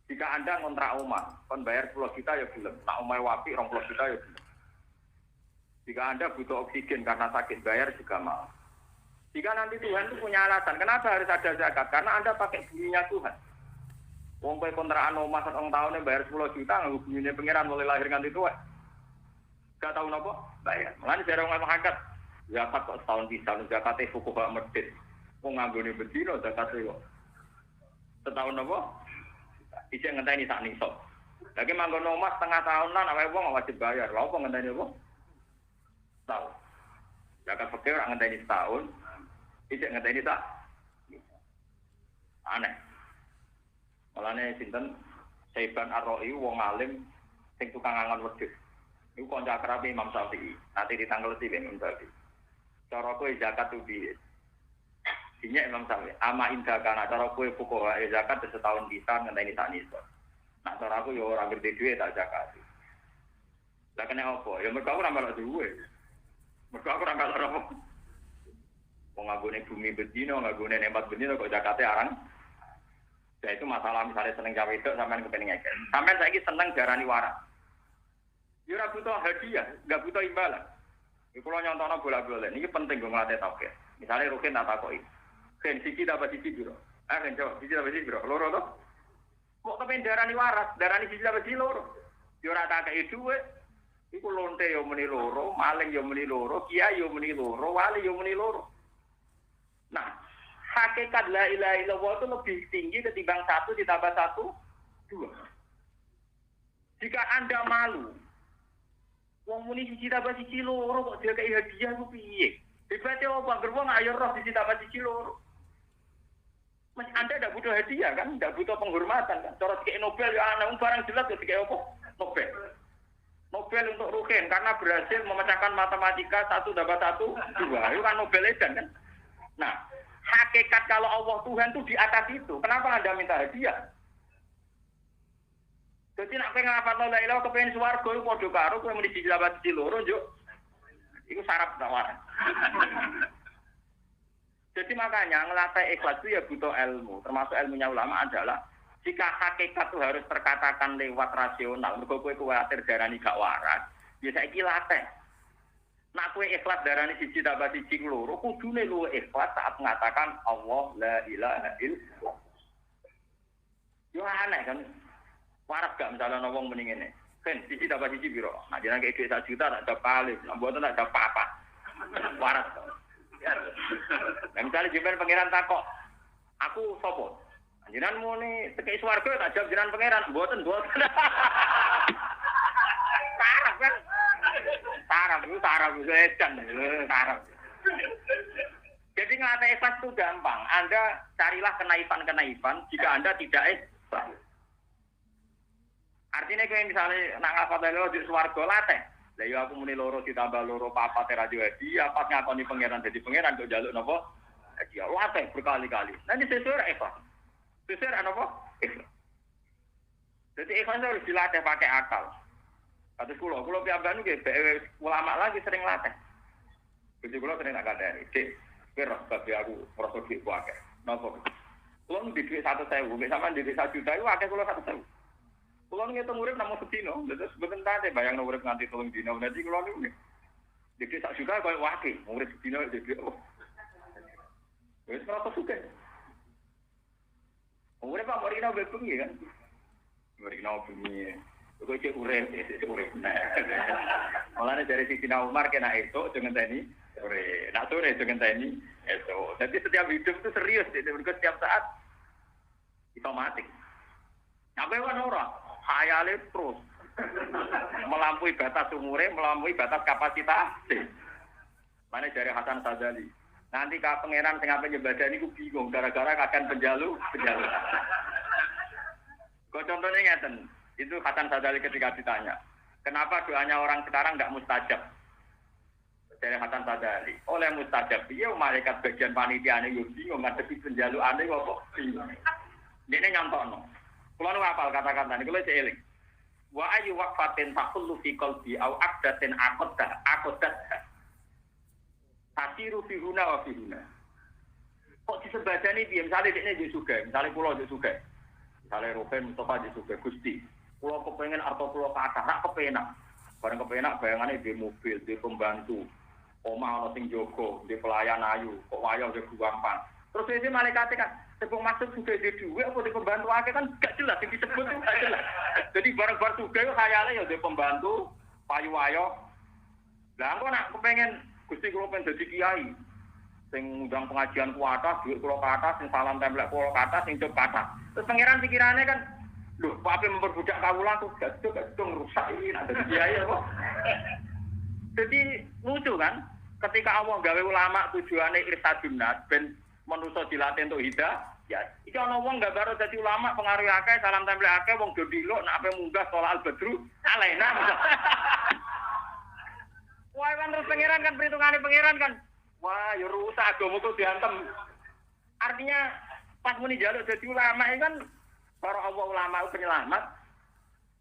Jika Anda ngontrak omah, kon bayar 10 juta ya gelem. Nak omahe wapi 20 juta ya gelem. Jika Anda butuh oksigen karena sakit, bayar juga mau. Jika nanti Tuhan itu punya alasan, kenapa harus ada zakat? Karena Anda pakai buminya Tuhan. Wong kowe kontrakan omah 1 tahun bayar 10 juta nganggo bumine pangeran mulai lahir nganti tuwa. Gak tau napa? Bayar. Mulane jare wong angkat zakat kok setahun bisa zakate fuqaha medhit. Wong nganggone bendina zakate kok. Setahun napa? Isih ngenteni sak nisab. Lagi manggon omah setengah tahunan awake wong wajib bayar. Lha opo ngenteni apa? Setahun. Zakat fakir ora ngenteni setahun. Isih ngenteni sak. Aneh. Malane sinten Saiban Ar-Ra'i wong alim sing tukang angon wedhus. Iku kanca akrab Imam Syafi'i. Nanti ditanggal sih Imam Syafi'i. Cara kowe zakat tuh piye? Dinya Imam Syafi'i. Ama indah kana cara kowe fuqaha zakat setahun bisa ngenteni sak nisab. Nah cara aku yo ora ngerti duwe tak zakat. Lah kena apa? Ya mergo aku ora melok duwe. Mergo aku ora melok apa. Wong nggone bumi bedino, nggone nempat bedino kok zakate arang. Ya itu masalah misalnya seneng cawe itu sampean kepengen ngekek. Sampean saiki seneng darani waras. Ya ora butuh hadiah, enggak butuh imbalan. Iku kalau nyontono bola-bola, ini penting gue ngelatih tauhid. Misalnya Rukin tak takoki. Ken siji dapat siji biro. Kan jawab, siji dapat siji biro. Loro to? Kok kepen darani waras, darani siji dapat siji loro. Yo ora tak kei dhuwit. Iku lonte yo muni loro, maling yo muni loro, kiai yo muni loro, wali yo muni loro. Nah, hakikat la ilaha illallah itu lebih tinggi ketimbang 1 ditambah 1, 2. Jika Anda malu, wong muni siji tambah siji loro kok dia kei hadiah ku piye? Hebatnya apa? Gerbong ayo roh siji tambah siji loro. Mas Anda tidak butuh hadiah kan? Tidak butuh penghormatan kan? Cara dikei Nobel ya ana barang jelas ya dikei apa? Nobel. Nobel untuk Ruhin karena berhasil memecahkan matematika 1 tambah 1, 2. Itu kan Nobel edan kan? Nah, hakikat kalau Allah Tuhan itu di atas itu. Kenapa Anda minta hadiah? Jadi nak pengen ngapalno la ilaha kepengen swarga iku padha karo kowe muni siji tambah siji loro njuk. Iku syarat tawaran. Jadi makanya ngelatih ikhlas itu ya butuh ilmu. Termasuk ilmunya ulama adalah jika hakikat itu harus terkatakan lewat rasional, mergo kowe kuwatir darani gak waras, ya saiki latih. Nak kowe ikhlas darani siji tambah siji loro, kudune luwih ikhlas saat mengatakan Allah la ilaha illallah. Yo aneh kan. Waras gak misalnya wong mending ngene. Kan siji tambah siji piro? Nah, jenengan kei 1 juta tak ada kali, mboten tak ada apa-apa. Waras. Nah, misalnya jenengan pangeran takok, aku sapa? Jenengan muni tekek swarga tak jawab jenengan pangeran, mboten. Sarap kan? Sarap edan, sarap. Jadi ngelatih ikhlas itu gampang. Anda carilah kenaifan-kenaifan jika Anda tidak ikhlas. Artinya kayak misalnya nak ngapa lho di swarga latih. Lah yo aku muni loro ditambah loro papat radio hadiah, papat ngakoni pangeran dadi pangeran kok njaluk napa? Hadiah latih berkali-kali. Nanti sesuai ikhlas. Sesuai napa? Ikhlas. Jadi ikhlas harus dilatih pakai akal. Kados kula piyambak niku nggih ulama lagi sering latih. Jadi kula sering tak kandhani, "Dik, kira babi aku merasa duit ku akeh." Napa? Kula ndek duit 100.000, mek sampean ndek 1 juta iku akeh kula 100.000. Kulo ngitung urip namung sedina, terus mboten tate bayangno urip nganti 3 dina. Dadi kulo niku dadi sak juta koyo wakil, urip sedina dadi oh. Wis ora sugih. Urip apa ora bengi kan? Ora bengi. Kok iki urip. Mulane dari sisi Umar kena itu dengan tani sore. Nak sore dengan tani itu. Jadi setiap hidup itu serius, jadi setiap saat otomatis. Sampai kan orang khayale terus melampaui batas umure, melampaui batas kapasitas. Mana dari Hasan Sadzali. Nanti kalau pangeran sing ape nyebadani ku bingung gara-gara kakan penjalu. Kok contohnya ngeten. Itu Hasan Sadzali ketika ditanya, kenapa doanya orang sekarang enggak mustajab? Dari Hasan Sadzali, oleh mustajab dia malaikat bagian panitiane yo bingung ngadepi penjalukane kok bingung. Dene nyontokno. Kulo nu hafal kata-kata niku lho eling. Wa ayu waqfatin taqullu fi qalbi au aqdatin aqdat. Tasiru fi huna wa fi huna. Kok disebadani piye? Misale dekne yo sugih, misale kulo yo sugih. Misale Ruben Mustafa yo sugih Gusti. Kulo kepengin arto kulo kathah, rak kepenak. Bareng kepenak bayangane di mobil, di pembantu. Omah ana sing jaga, di pelayan ayu, kok wayah yo gampang. Terus iki malaikat kan sebelum masuk sudah di duit apa di pembantu akeh kan gak jelas yang disebut itu gak jelas. Jadi barang-barang sudah itu khayalnya ya di pembantu payu ayo. Lah engko nak kepengen Gusti kula pengen dadi kiai. Sing ngundang pengajian ku atas, duit kula ke atas, sing salam templek kula ke atas, sing job ke atas. Terus pangeran pikirannya kan, lho, kok ape memperbudak kawula tuh gak rusak iki nak dadi kiai apa. Jadi lucu kan? Ketika Allah gawe ulama tujuannya irsadun nas ben manusia dilatih untuk hidayah, ya. Iki ana wong gak baru dadi ulama pengaruh akeh, salam templek akeh, wong do dilok nak ape munggah sholat al-badru, alena. Wah kan terus pangeran kan perhitungane pangeran kan. Wah, ya rusak agama kok diantem. Artinya pas muni njaluk dadi ulama ini kan para Allah ulama penyelamat.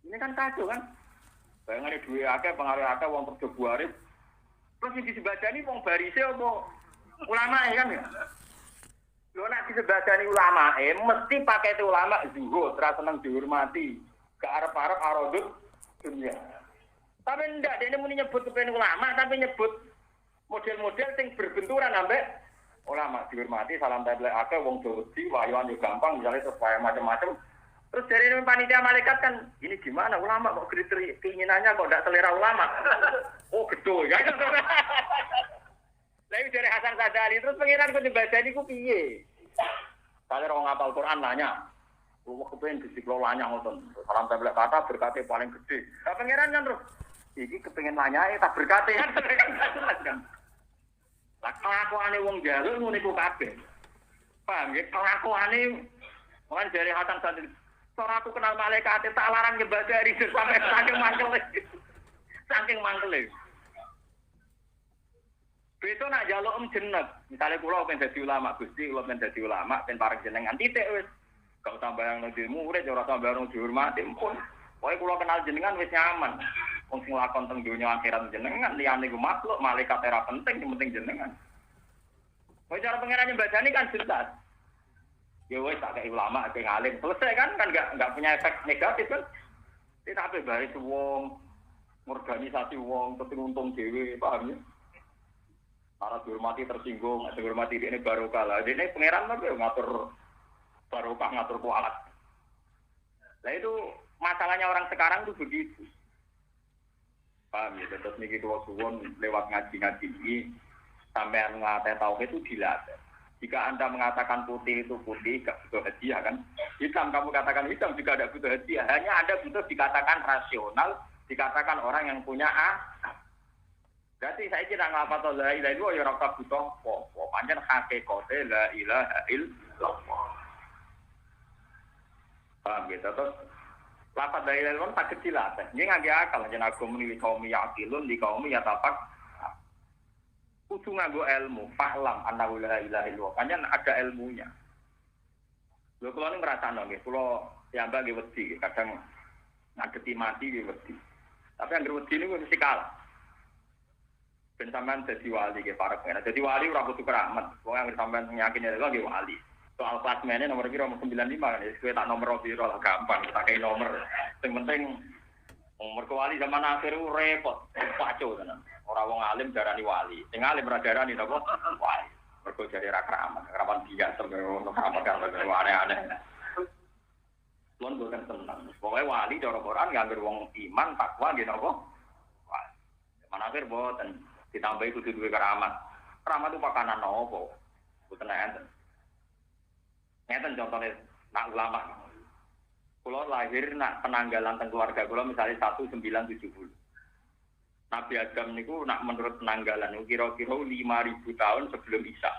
Ini kan kacau kan. Bayangane duwe akeh pengaruh akeh wong kerja buarip. Terus sing disebadani wong barise apa ulama kan ya. Lho nek disebadani ulama mesti pakai itu ulama zuhud, ra seneng dihormati. Gak arep-arep arodut dunia. Tapi ndak dia muni nyebut kepen ulama tapi nyebut model-model sing berbenturan ambek ulama dihormati salam tempel akeh wong Jawa wayuan yo gampang misalnya terus kaya macam-macam. Terus dari panitia malaikat kan ini gimana ulama kok kriteria keinginannya kok ndak selera ulama. Oh gedhe ya. Lah dari Hasan Sadali terus pengiran kok dibadani ku piye? Kalau orang ngapal Quran nanya, wah kepengen disiklolanya ngoten. Salam tempel kata berkate paling gede. Lah pengiran kan terus iki kepengen nanyae tak berkate kan. Lah kelakuane wong jalur ngono iku kabeh. Paham nggih? Kelakuane wong jare Hasan Sadali. Ora aku kenal malaikat tak larang nyembah dari sampai saking mangkele. Saking mangkele. Beto nak jaluk jeneng. Misale kula pengen dadi ulama, Gusti, kula pengen dadi ulama, pengen pareng jenengan titik wis. Gak usah bayang nang murid, ora usah bayang dihormati pun. Pokoke kula kenal jenengan wis nyaman. Wong sing lakon teng donya akhirat jenengan liyane ku makhluk, malaikat ora penting, sing penting jenengan. Wong cara pengerane mbadani kan jelas. Ya wis tak kei ulama, kei ngalim, selesai kan enggak punya efek negatif kan. Kita ape bae wong organisasi wong penting untung dhewe, paham ya? Para dihormati tersinggung, dihormati ini barokah lah. Ini pangeran tapi ngatur barokah, ngatur kualat. Nah itu masalahnya orang sekarang tuh begitu. Paham ya? Terus niki kalau suwon lewat ngaji-ngaji ini sampai mengatai tauhid itu dilatih. Jika Anda mengatakan putih itu putih, gak butuh hadiah kan? Hitam kamu katakan hitam juga tidak butuh hadiah. Hanya Anda butuh dikatakan rasional, dikatakan orang yang punya akal. Berarti saya kira ngapa la ilaha illallah ya ora butuh apa-apa. Pancen hakikate la ilaha illallah. Paham gitu terus lafaz la ilaha illallah tak kecil lah. Ini ngangge akal yen aku muni kaum yaqilun di kaum yatapak. Kudu nganggo ilmu, fahlam annahu la ilaha illallah. Pancen ada ilmunya. Lho kula ning ngrasakno nggih, kula piyambak nggih wedi, kadang ngadeti mati nggih wedi. Tapi anggere wedi niku mesti kalah. Ben sampean dadi wali ke para pengen. Dadi wali ora kudu keramat. Wong yang sampean yakin ya lagi wali. Soal klasmene nomor piro 95 kan. Wis tak nomor piro lah gampang. Tak kei nomor. Sing penting umur ke wali zaman akhir repot. Pacu tenan. Ora wong alim darani wali. Sing alim ora darani napa? Wali. Mergo jare ra keramat. Keramat biasa ono keramat kan aneh-aneh. Lon boten tenang. Pokoke wali cara Quran nganggur wong iman takwa nggih napa? Wali. Zaman akhir boten ditambahi kudu duwe keramat. Keramat itu pakanan nopo? Boten enten. Ngeten contohnya nak ulama. Kula lahir nak penanggalan teng keluarga kula misalnya 1970. Nabi Adam niku nak menurut penanggalan niku kira-kira 5000 tahun sebelum Isa.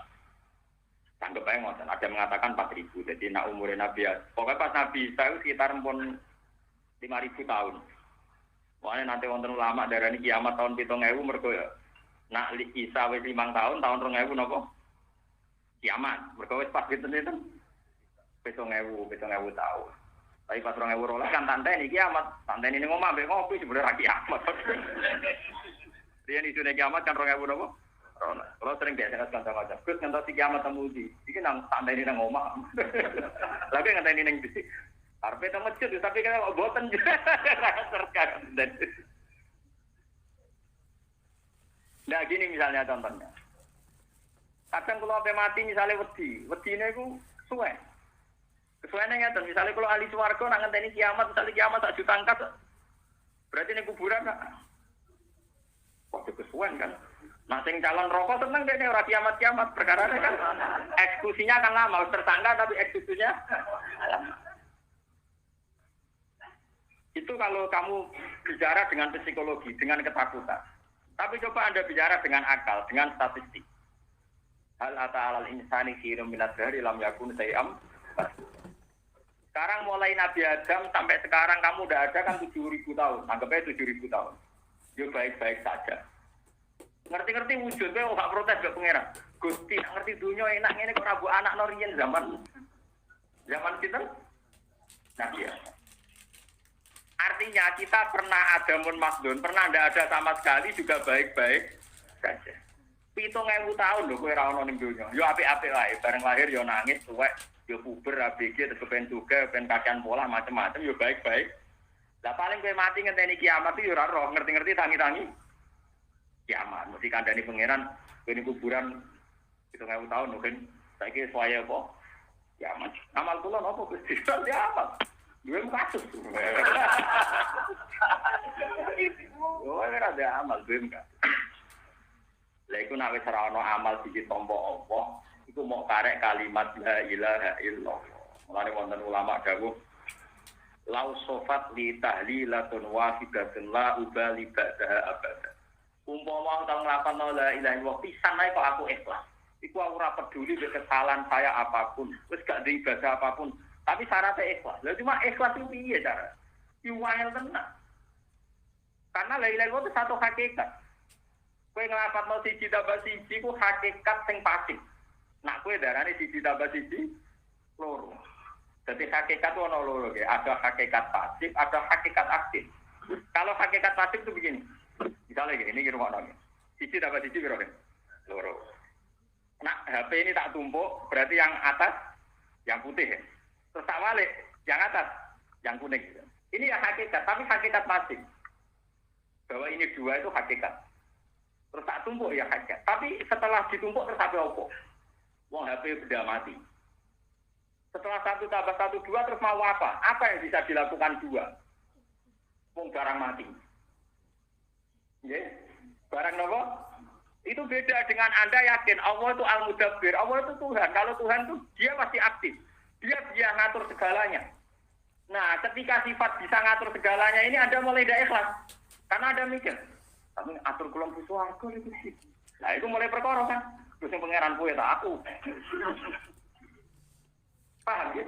Anggap ae ngoten, ada mengatakan 4000. Jadi nak umure Nabi Adam. Pokoknya pas Nabi Isa itu sekitar pun 5000 tahun. Pokoknya nanti wonten ulama darani kiamat tahun 7000 mergo ya nak Isa wis 5 tahun 2000 napa? Kiamat. Mergo wis pas pinten itu 7000 tahun. Tapi pas 2012 kan tanteni kiamat. Tanteni ning omah mbek ngopi sebenarnya kiamat. Riyen isune kiamat kan 2000 napa? Kalau sering biasa kanca-kanca, Gus ngantos kiamat temu di. Iki nang tanteni nang omah. Lagi ngenteni ning di. Arep teng masjid tapi kan boten. Terkadang. Nah gini misalnya contohnya. Kadang kalau sampai mati misalnya wedine iku suwe. Kesuwene ngeten, misalnya kalau ahli swarga nak ngenteni kiamat, misalnya kiamat tak juta angkat. Berarti ning kuburan nak. Kok kesuwen kan. Nah sing calon rokok tenang dene ora kiamat-kiamat perkara kan eksekusinya kan lama, tersangka tapi eksekusinya lama. Itu kalau kamu bicara dengan psikologi, dengan ketakutan. Tapi coba Anda bicara dengan akal, dengan statistik. Hal ata'alal insani khirum minad dari lam yakun sayam. Sekarang mulai Nabi Adam sampai sekarang kamu udah ada kan 7.000 tahun. Anggapnya 7.000 tahun. Ya baik-baik saja. Ngerti-ngerti wujudnya gak protes gak pengeran. Gusti ngerti dunia enak ini kok rabu anak norien zaman kita. Nabi Adam. Artinya kita pernah ada munmasdun, pernah tidak ada sama sekali juga baik-baik saja. 7.000 tahun lho kowe ora ono ning donya. Yo apik-apik wae, bareng lahir yo nangis, tuwek, yo puber, ABG, terus kepen juga, kepen kakean pola macam-macam yo baik-baik Lah paling kowe mati ngenteni kiamat itu ora roh, ngerti-ngerti tangi-tangi kiamat. Mesti kandhani pangeran kene kuburan 7.000 tahun mungkin saiki saya apa? Kiamat. Amal kula napa Gusti? Kiamat. Duwe kasus. Oh, ora ada amal duwe enggak. Lah iku nek wis ora ana amal siji tampa apa, iku mau karek kalimat la ilaha illallah. Mulane wonten ulama dawuh lau sofat li tahlilatun wahidatun la ubali ba'daha abada. Umpama tau nglakoni la ilaha illallah pisan ae kok aku ikhlas. Iku aku ora peduli dengan kesalahan saya apapun, wis gak ndek ibadah apapun, tapi syaratnya ikhlas. Lah cuma ikhlas itu piye cara? Iwangel tenan. Karena la ilaha illallah itu satu hakikat. Kowe nglapatno siji tambah siji ku hakikat sing pasif. Nak kowe darane siji tambah siji loro. Jadi hakikat itu ono loro ya. Ada hakikat pasif, ada hakikat aktif. Kalau hakikat pasif itu begini. Misalnya gini, ini kira mana? Siji tambah siji kira loro. Nah, HP ini tak tumpuk, berarti yang atas yang putih ya. Terus tak balik, yang atas yang kuning. Ini ya hakikat, tapi hakikat pasif. Bahwa ini dua itu hakikat. Terus tak tumpuk ya hakikat. Tapi setelah ditumpuk terus apa? Wong HP sudah mati. Setelah 1 tambah 1 2 terus mau apa? Apa yang bisa dilakukan 2? Wong barang mati. Nggih. Barang nopo? Itu beda dengan Anda yakin Allah itu Al-Mudabbir. Allah itu Tuhan. Kalau Tuhan itu dia pasti aktif. Dia ngatur segalanya. Nah, ketika sifat bisa ngatur segalanya ini Anda mulai tidak ikhlas. Karena Anda mikir, tapi atur kelompok swarga itu sih. Nah, itu mulai perkara kan. Terus yang pangeran kuwe tak aku. Paham ya?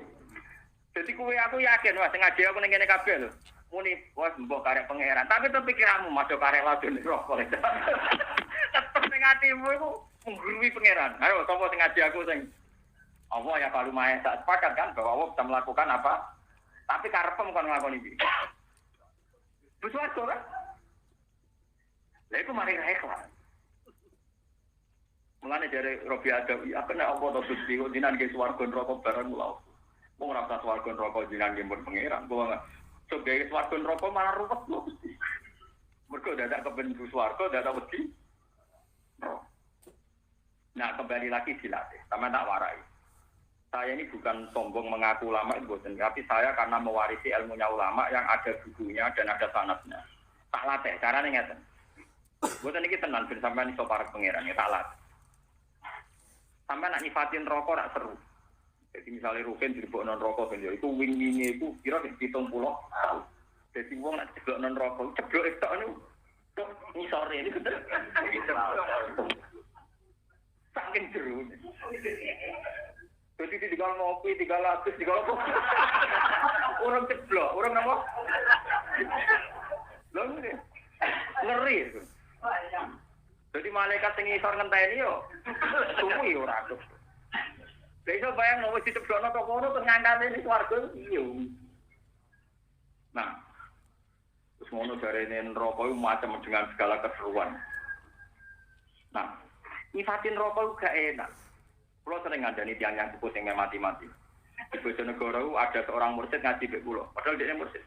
Jadi kue aku yakin, wah sengaja aku ning kene kabeh lho. Muni, wah mbok karek pangeran. Tapi itu pikiranmu masuk karek ladon rokok. Tetep ning atimu iku menggurui pangeran. Ayo sapa sing ngaji aku sing Allah ya kalau mahe tak sepakat kan bahwa Allah bisa melakukan apa? Tapi karepem kon nglakoni iki. Wis wae ora? Lha iku mari ikhlas. Mulane dari Robi Adawi, apa nek apa to Gusti kok jinan ge swarga neraka bareng mulau. Wong ora usah swarga neraka jinan ge mun pangeran. Kok enggak sok ge swarga neraka malah ruwet lho Gusti. Mergo dadak kepen swarga, dadak wedi. Nah, kembali lagi dilatih. Sama tak warai. Saya ini bukan sombong mengaku ulama itu boten, tapi saya karena mewarisi ilmunya ulama yang ada bukunya dan ada sanadnya. Tak latih, carane ngeten. Boten iki tenan ben sampean iso parek pangeran ya tak latih. Sampai nak nyifatin rokok tak seru. Jadi misalnya Rukin diribuk non rokok kan, itu wing-wingnya itu kira 70 tahun. Jadi wong nak ceblok non rokok, ceblok itu ini sore ini bener. Saking seru. Jadi tinggal ngopi, tinggal lapis, tinggal apa? Orang ceblok, orang apa? Loh ini ngeri itu. Jadi malaikat sing isor ngenteni yo suwi ora aku. Lha iso bayang wis diceblokno kok ngono terus ngangkate ning swarga iya. Nah, terus ngono jarene neraka iku macam dengan segala keseruan. Nah, nyifatin neraka iku gak enak. Kulo sering ngandani tiyang yang sepuh sing mati-mati. Di Bojonegoro ada seorang mursyid ngaji mek kulo, padahal dia mursyid.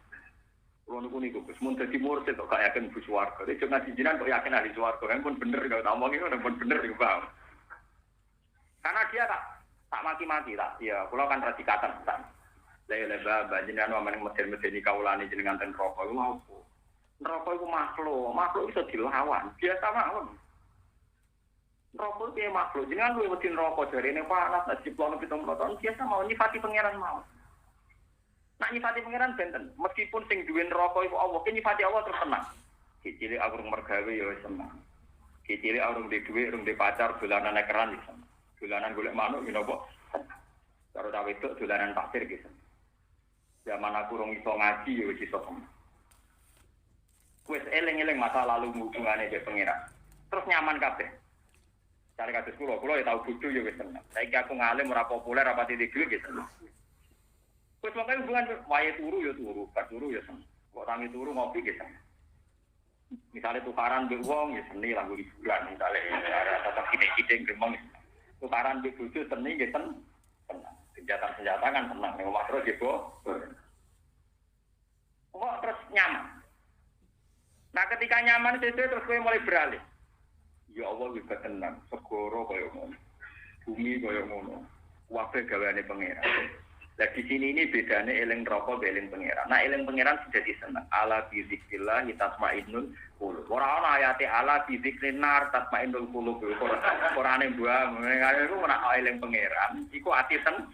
Kulo niku Gus mun dadi mursyid kok gak yakin bu swarga. Nek ngaji jinan kok yakin ahli swarga. Kan pun bener kok tak omong iku pun bener iku paham. Karena dia tak mati-mati tak. Ya, kulo kan radikatan tak. Lha jenengan wamen medeni kaulane jenengan ten neraka iku mau. Neraka iku makhluk iso dilawan. Biasa mawon. Neraka iki makhluk. Jenengan luwih wedi neraka jarene panas nek diplono 70 tahun biasa mau nyifati pangeran mau. Nak nyifati pangeran benten, meskipun sing duwe neraka iku Allah, ki nyifati Allah terus tenang. Cilik aku rung mergawe ya wis seneng. Cilik aku rung duwe dhuwit, rung duwe pacar, dolanan ekeran wis seneng. Dolanan golek manuk ya napa? Karo ta wedok dolanan pasir ki seneng. Zaman aku rung iso ngaji ya wis iso seneng. Wis eling-eling masa lalu hubungane dhek pangeran. Terus nyaman kabeh. Cari kados kula ya tau bodho ya wis seneng. Saiki aku ngalim ora populer apa titik dhuwit ya seneng. Wes makanya hubungan wae turu gak turu ya seneng. Kok tangi turu ngopi ge seneng. Misalnya tukaran mbek wong ya seni lagu hiburan misale ya tetep kite-kite gremeng. Tukaran mbek bojo seni ge seneng. Senjata kan seneng nek omah terus nggih, Bu. Kok terus Nah ketika nyaman sesuai terus kowe mulai beralih. Ya Allah wis tenang, segoro kaya ngono. Bumi kaya ngono. Kabeh gaweane pangeran. Lah di sini ini bedane eling neraka be eling pangeran. Nah eling pangeran sudah diseneng. Ala bi zikrillah tatmainnul qulub. Ora ana ayate ala bi zikrin nar tatmainnul qulub. Qur'ane mbah, ngene iku ora eling pangeran, iku ati ten.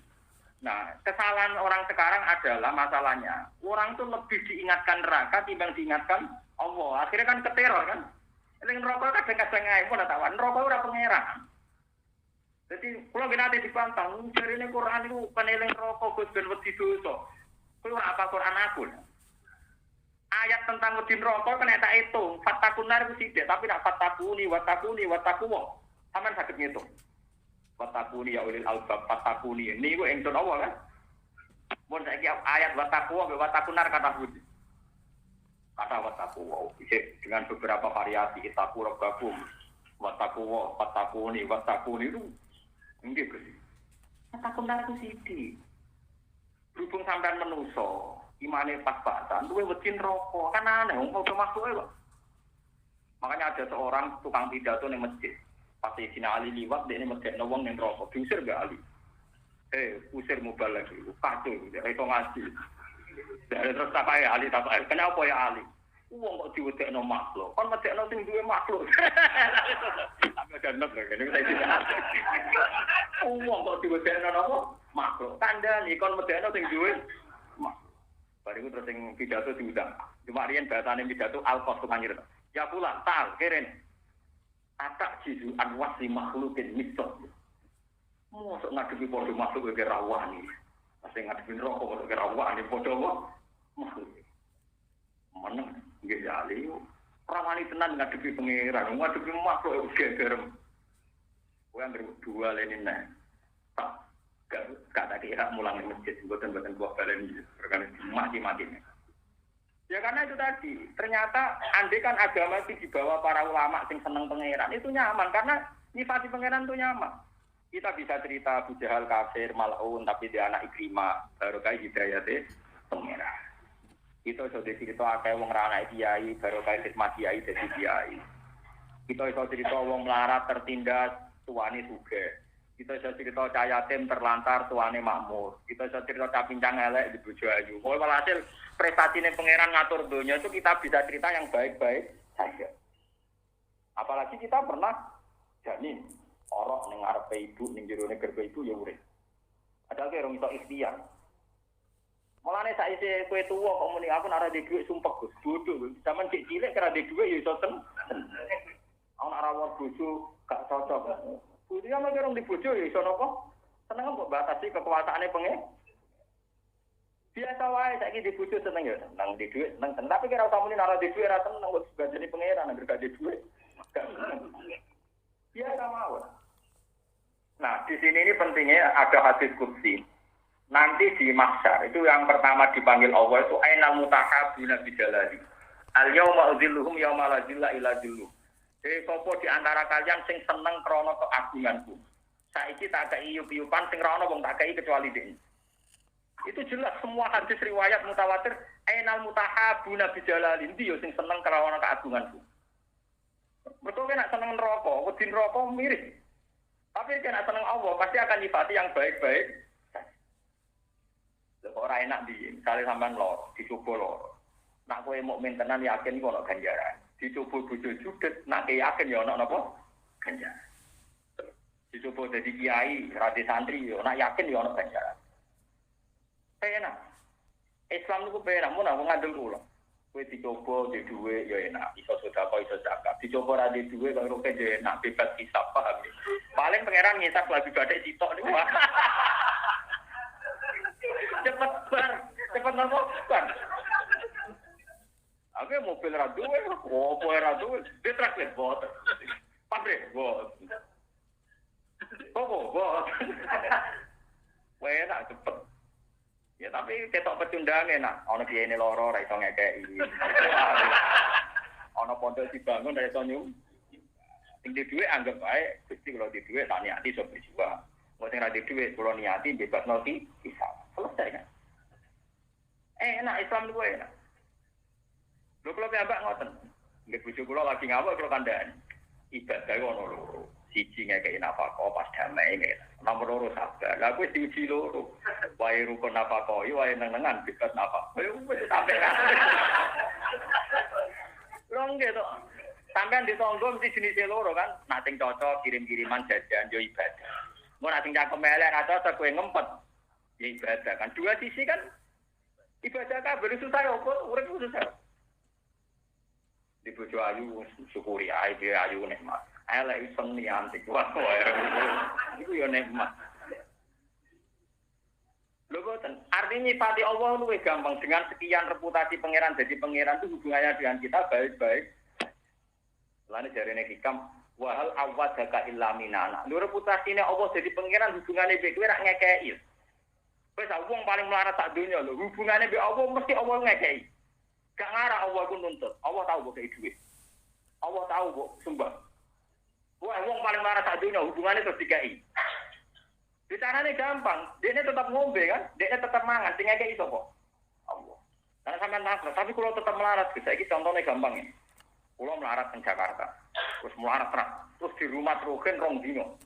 Nah, kesalahan orang sekarang adalah masalahnya. Orang tuh lebih diingatkan neraka timbang diingatkan Allah. Akhirnya kan keteror kan. Eling neraka kadang-kadang ae pun tawan. Neraka ora pangeran. Jadi kalau kita nanti dipantang, cari ini Quran itu peneling rokok, Gus ben wedi dosa. Kalau apa Quran aku? Ayat tentang wedi rokok kena tak hitung. Fatakunar itu tidak, tapi nak fatakuni, watakuwo. Taman sakit ngitung. Watakuni ya ulil albab, fatakuni. Ini itu yang Allah kan? Mohon saya ayat watakuwo, watakunar kata budi. Kata watakuwo, dengan beberapa variasi. Itaku rogakum, watakuwo, fatakuni itu. Enggak Gus. Watakunar itu sidi. Berhubung sampean menuso, imane pas-pasan, duwe wedi rokok. Kan aneh, wong kok masuk kok. Makanya ada seorang tukang pidato ning masjid. Pas Sayyidina Ali liwat, dia ini medekno wong ning rokok. Diusir gak Ali? Usir mubal lagi. Kacau, dia itu ngaji. Terus apa ya Ali? Kenapa ya Ali? Wong kok diwedekno makhluk. Kan medekno sing duwe makhluk. Tapi ada not lho, ini saya tidak. Wong kok diwedekno napa? Makhluk. Kandhani kon medekno sing duwe makhluk. Bariku terus sing pidato diundang. Cuma riyen bahasane pidato al-qas kemanyir. Ya pula, tal, keren. Atak jizu anwasi makhlukin misal. Mosok ngadepi padha makhluk ke rawani. Sing ngadepi rokok ke rawani padha makhluk. Meneng nggih Ali. Rawani tenan ngadepi pangeran, ngadepi makhluk geger. Kowe anggere dua lene nek. Tak gak kira mulang di masjid mboten buah balen iki. Perkara mati-mati. Ya karena itu tadi, ternyata andai kan agama itu dibawa para ulama sing seneng pangeran, itu nyaman karena nyifati pangeran itu nyaman. Kita bisa cerita Abu Jahal kafir, mal'un, tapi dia anak Ikrimah, barokah hidayate pangeran. Kita iso cerita akeh wong ra anak kiai, barokah khidmat kiai dadi kiai. Kita iso cerita wong melarat tertindas, tuane sugih. Kita iso cerita cah yatim terlantar, tuane makmur. Kita iso cerita cah pincang elek di bojo ayu. Pokoke walhasil prestatine pangeran ngatur donya itu kita bisa cerita yang baik-baik saja. Apalagi kita pernah janin orok ning ngarepe ibu, ning jero garpe ibu ya urip. Padahal kaya rong iso ikhtiar. Mulane saiki kowe tuwa kok muni aku nek ora duwe dhuwit sumpek Gus, bodoh. Zaman cek cilik kira duwe dhuwit ya iso ten. Ana ora war bojo gak cocok. Kuliah mah karo di bojo ya iso napa? Seneng kok batasi kekuasaane pengen. Biasa wae saiki di bojo seneng ya, seneng di dhuwit, seneng. Tapi kira usah muni ora di dhuwit ora seneng kok jadi pangeran anggere gak di dhuwit. Biasa mawon. Nah, di sini ini pentingnya ada hadis qudsi. Nanti di mahsyar itu yang pertama dipanggil Allah itu ainal mutahabuna bijalali. Al yauma udzilluhum yauma la zilla illa zilluh. Sapa di antara kalian sing seneng krana keagunganku. Saiki tak kei yup-yupan sing ra ono wong tak kei kecuali dhewe. Itu jelas semua hadis riwayat mutawatir ainal mutahabuna bijalali. Ndi yo sing seneng krana keagunganku. Betul kan nak seneng neraka, wedi neraka mirip. Tapi kan seneng Allah pasti akan nyifati yang baik-baik. Lha ora enak di, misale sampean loro, dicoba loro. Nak kowe mukmin tenan yakin kok ono ganjaran. Dicoba bojo judet, nak yakin ya ono napa? Ganjaran. Dicoba dadi kiai, radi santri yo, nak yakin ya ono ganjaran. Enak. Islam niku penak mun aku ngandel kula. Kowe dicoba di dhuwit ya enak, iso sedekah iso zakat. Dicoba ra di dhuwit kok ruke ya enak, bebas hisab paham. Paling pangeran ngisap lagi badhe sitok niku. Cepet nopo kan. Aku mobil ra duwe, opo ra duwe, ditraktir bot. Pabrik bot. Bot. Weh nak cepet. Ya tapi ketok pecundang enak. Ana kiyene loro ra iso ngekeki. Ana pondok dibangun ra iso nyum. Sing di dhuwit anggap wae Gusti kula di dhuwit tak niati iso berjuang. Wong sing ra di dhuwit kula niati bebas noti bisa. Selesai kan. Enak Islam itu enak. Lho kula piyambak ngoten. Nggih bojo kula lagi ngawak kula kandhani. Ibadah ono loro. Siji ngekeki nafkah pas damai ngene. Nomor loro sabar. Lah kuwi diuji loro. Wae rukun nafkah iki wae nenengan bebas nafkah. Kowe wis sampe kan. Rong gitu. Sampeyan ditonggo mesti jenise loro kan. Nak sing cocok kirim-kiriman jajan yo ibadah. Mun nak sing cakep elek ra cocok kowe ngempet. Ya ibadah kan. Dua sisi kan ibadah kabeh susah opo urip susah. Di bojo ayu syukuri ayu nikmat. Elek iso nianti kuwi wae. Iku yo nikmat. Lho boten, artinya nyifati Allah luwih gampang dengan sekian reputasi pangeran jadi pangeran itu hubungannya dengan kita baik-baik. Lane jarene hikam wahal awadaka illa minana. Lho reputasine Allah jadi pangeran hubungane mbek kowe rak ngekeki. Wis wong paling melarat sak donya lho, hubungane mbek Allah mesti Allah ngekeki. Gak ngarah Allah ku nuntut. Allah tahu kok kei duit. Allah tahu kok sumbang. Wah, wong paling melarat sak donya hubungane terus dikai. Bicaranya gampang, dia tetap ngombe kan, dia tetap mangan, sehingga kayak itu kok. Allah. Karena sampai nakal, tapi kalau tetap melarat, bisa ini contohnya gampang ya. Kalau melarat di Jakarta, terus melarat terus di rumah rogen rong dino,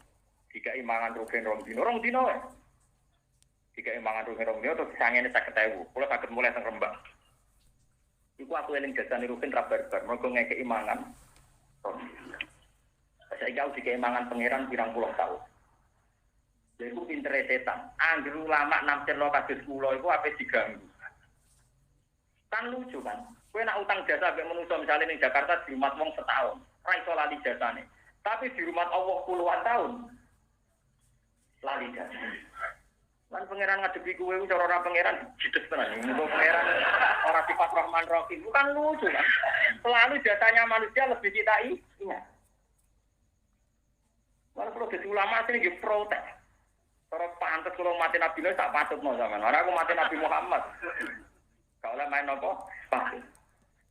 jika imangan rogen rong dino ya. Jika imangan rogen terus disangin saya ketahui, kalau sakit mulai sang rembang. Iku aku eling jasane rogen rabar-bar, mereka ngeke imangan rong dino. Saya jauh jika imangan pangeran pirang puluh tahun. Jadi itu pinter setan. Angger ulama namcen lo kados kula iku ape diganggu. Kan lucu kan. Kowe nak utang jasa mbek manusa misale ning Jakarta di rumah wong setahun, ora iso lali jasane. Tapi di rumah Allah puluhan tahun lali jasa. Lan pangeran ngadepi kowe iku cara ora pangeran jides tenan. Muga pangeran ora sifat Rahman Rahim. Bukan lucu kan. Selalu jasanya manusia lebih kita ingat. Lalu kalau jadi ulama sini nggih protes. Kalau pantas kalau mati Nabi Nuh tak patut no zaman. Orang aku mati Nabi Muhammad. Kalau main apa? Patut.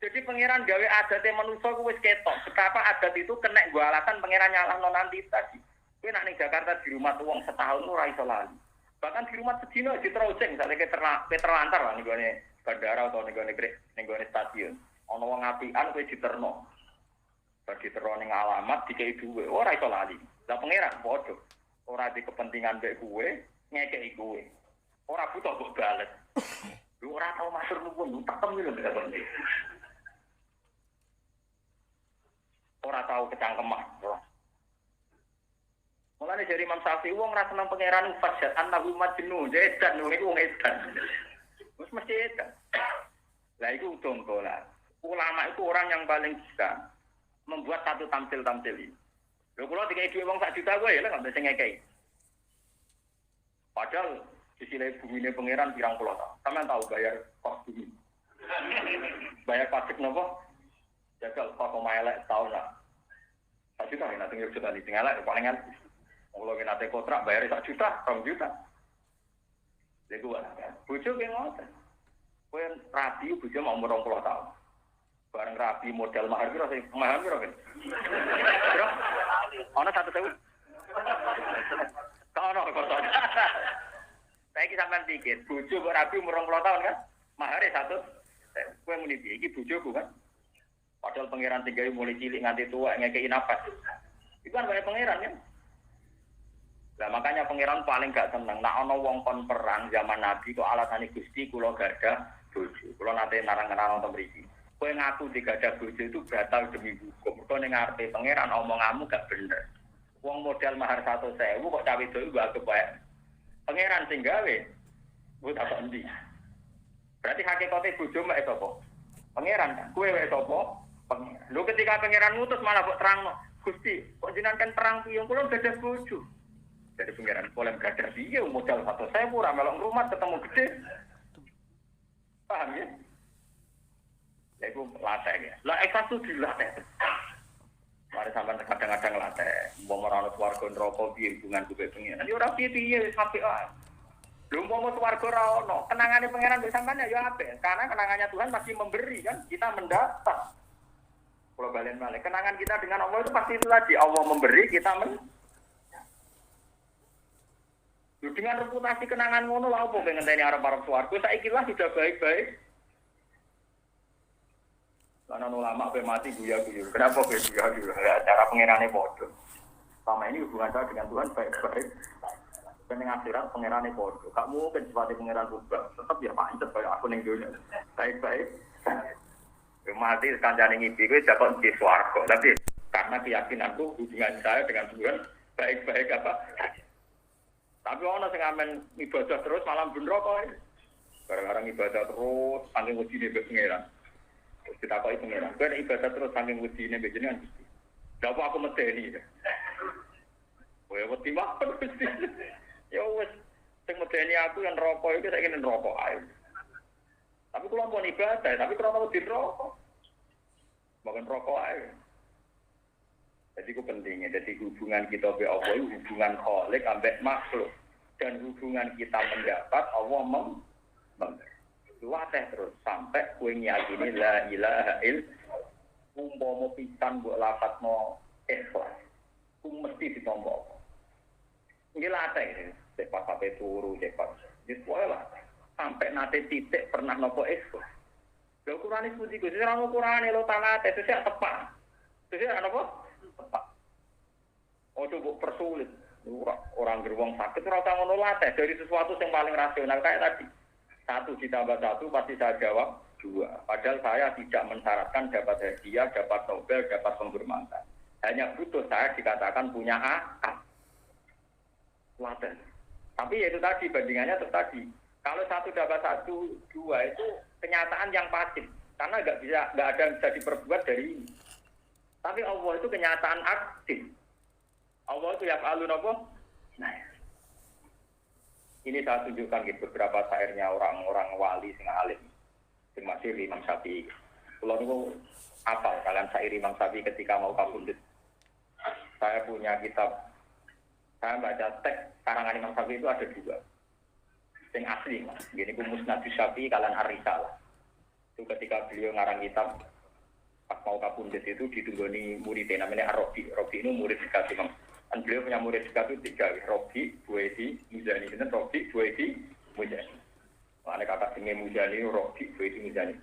Jadi pangeran gawe adatnya manusia ku wis ketok. Betapa adat itu kena gua alasan pangeran nyalahno nanti tadi. Kowe nak ning Jakarta di rumah wong setahun ora iso lali. Bahkan di rumah sedina ditrojeng misalnya terlantar lah ning gone bandara atau ning gone stasiun. Ana wong apian kowe diterno. Bar diterno ning alamat dikei duwe ora iso lali. Lah pangeran padha. Ora di kepentingan mbek kowe, ngekeki kowe. Ora butuh mbok bales. Lu ora tau matur nuwun, tekem lho mbek kowe. Ora tau kecangkeman. Mulane dari Imam Syafi'i wong ra seneng pangeran fajat annahu majnun, edan niku wong edan. Wis mesti edan. Lah iku contoh lah. Ulama itu orang yang paling bisa membuat satu tampil-tampil ini. Lho kula dikai dhuwit wong sak juta kowe lha nggak bisa ngekei. Padahal sisile bumine pangeran pirang puluh tahun. Sampeyan tahu bayar kos bumi. Bayar pajak napa? Jagal kok elek tahun lah. Sak juta nek tinggal juta iki elek palingan kalau kena kontrak bayar 1 juta, 2 juta. Lha kuwi bojo ki ngoten. Kowe rabi bojo mau umur 20 tahun. Bareng rabi modal mahar piro sing mahar piro kan? Piro? Ana 1.000. Ono kok. Saiki sampean pikir, bojo kok rabi umur 20 tahun kan? Mahare 1. Kowe muni piye iki bojoku kan? Padahal pangeran tinggal mulai cilik nganti tua ngekeki nafas. Itu kan banyak pangeran kan? Lah makanya pangeran paling gak seneng nek ana wong kon perang zaman Nabi kok alasane Gusti kula gadah bojo. Kula nate narang-narang wonten mriki. Kowe ngaku digadah bojo itu batal demi hukum. Mergo ning ngarepe pangeran omonganmu gak bener. Wong modal mahar 100.000 kok cawe itu gak kebaik. Pangeran sing gawe. Kuwi tak endi. Berarti hakikate bojo mek sapa? Pangeran kan. Kowe wek sapa? Pangeran. Lho ketika pangeran ngutus malah kok terangno. Gusti, kok jenengan kan perang piye kula gadah bojo. Jadi pangeran boleh gadah piye modal 100.000 ora melok rumah ketemu gede. Paham ya? Ya itu latih ya. Lah eksas itu dilatih. Mari sampean kadang-kadang latih. Umpama ora ono swarga neraka piye hubungan kuwi pengen. Ya ora piye-piye sampe ae. Lho umpama swarga ora ono, kenangane pangeran mbek sampean ya apik. Karena kenangannya Tuhan pasti memberi kan, kita mendapat. Kalau balik kenangan kita dengan Allah itu pasti itu tadi Allah memberi, kita dengan reputasi kenangan ngono lha opo pengen ngenteni arep-arep swarga saiki lah sudah baik-baik. Karena ulama pe mati guya-guyu. Kenapa pe guya-guyu? Cara pengirannya bodoh. Selama ini hubungan saya dengan Tuhan baik-baik. Dengan akhirat pengirannya bodoh. Kamu kan sebagai pengiran rubah. Tetap ya pancet kayak aku ning dunia. Baik-baik. Mati kancane ngipi kuwi jakon di swarga. Tapi karena keyakinanku hubungan saya dengan Tuhan baik-baik apa? Tapi ono sing amen ibadah terus malam bener kok. Barang-barang ibadah terus saking wedine mbek pengiran. Terus ditakoki pengiran, "Kowe ibadah terus saking wedine mbek jenengan Gusti." Lha apa aku medeni ya? Kowe wedi wae Gusti. Ya wis sing medeni aku yang rokok iki saiki ning rokok ae. Tapi kula pun ibadah, tapi krono wedi rokok. Bukan rokok ae. Jadi itu pentingnya, jadi hubungan kita be Allah itu hubungan khalik ambek makhluk. Dan hubungan kita mendapat Allah luwateh terus sampai kowe ngiyakini la ilaha illallah. Umpama pisan mbok lafadzno ikhlas. Ku mesti ditompo. Nggih latih, cek pas sampai turu, cek pas. Wis wae lah. Sampai nate titik pernah nopo ikhlas. Lha ukurane pundi Gus? Ora ukurane lo tanate, sesuk tepat. Sesuk napa? Tepat. Ojo mbok persulit. Orang gerbong sakit ora usah ngono latih dari sesuatu yang paling rasional kayak tadi. 1 ditambah 1 pasti saya jawab 2. Padahal saya tidak mensyaratkan dapat hadiah, dapat Nobel, dapat penghormatan. Hanya butuh saya dikatakan punya akal. Latih. Tapi ya itu tadi bandingannya itu tadi. Kalau 1 dapat 1, 2 itu kenyataan yang pasif. Karena nggak ada yang bisa diperbuat dari ini. Tapi Allah itu kenyataan aktif. Allah itu yaf'alun apa? Nah. Ini saya tunjukkan gitu beberapa syairnya orang-orang wali sing alim. Sing masih Imam Syafi'i. Kalau niku hafal kalian syair Imam Syafi'i ketika mau kabundut. Saya punya kitab. Saya baca teks karangan Imam Syafi'i itu ada 2. Sing asli, Mas. Gini ku Musnad Syafi'i kalian Ar-Risalah. Itu ketika beliau ngarang kitab pas mau kabundut itu ditunggoni muridnya namanya Ar-Rabi. Rabi ini murid dikasih Imam. Dan beliau punya murid juga itu 3, Robi, Buedi, Muzani. Ini Robi, Buedi, Muzani. Ada kata tinggi Muzani, Robi, Buedi, Muzani.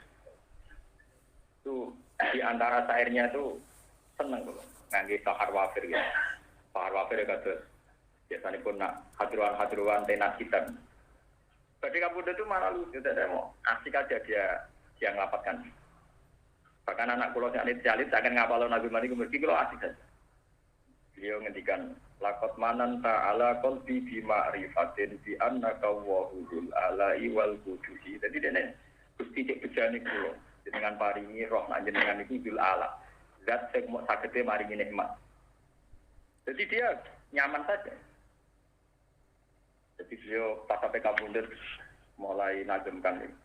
Itu di antara syairnya itu seneng loh. Ngangge Sahar Wafir ya. Sahar Wafir ya kata biasanya pun nak hadruan tenas kita. Ketika Buddha itu malah lucu, tidak mau asik aja dia ngelapatkan. Bahkan anak pulau yang alit saya akan ngapalon Nabi Mani kemudian kalau asik saja. Beliau ngendikan laqad manan ta'ala qalbi bi ma'rifatin bi annaka wahul ala'i wal qudusi. Jadi dene Gusti cek bejane kula dengan paringi roh lan jenengan iki bil ala. Zat sing mok sagede maringi nikmat. Jadi dia nyaman saja. Jadi beliau pas sampai kabundut mulai najemkan ini.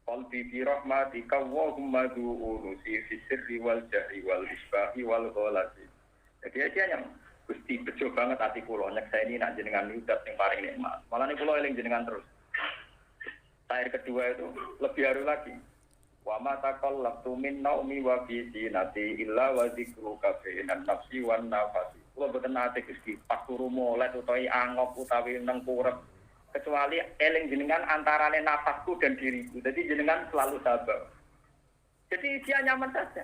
Qalbi bi rahmatika wa humma du'unusi fi sirri wal jahri wal isbahi wal ghalati. Jadi dia yang Gusti bejo banget hati kula nyekseni nak jenengan udat sing paring nikmat. Malah nek kula eling jenengan terus. Syair kedua itu lebih haru lagi. Wa ma taqallabtu min naumi wa fi sinati illa wa dzikruka fi nafsi wan nafasi. Kula boten nate Gusti pas turu molet utawi angop utawi nang kurep kecuali eling jenengan antarane nafasku dan diriku. Jadi jenengan selalu sabar. Jadi dia nyaman saja.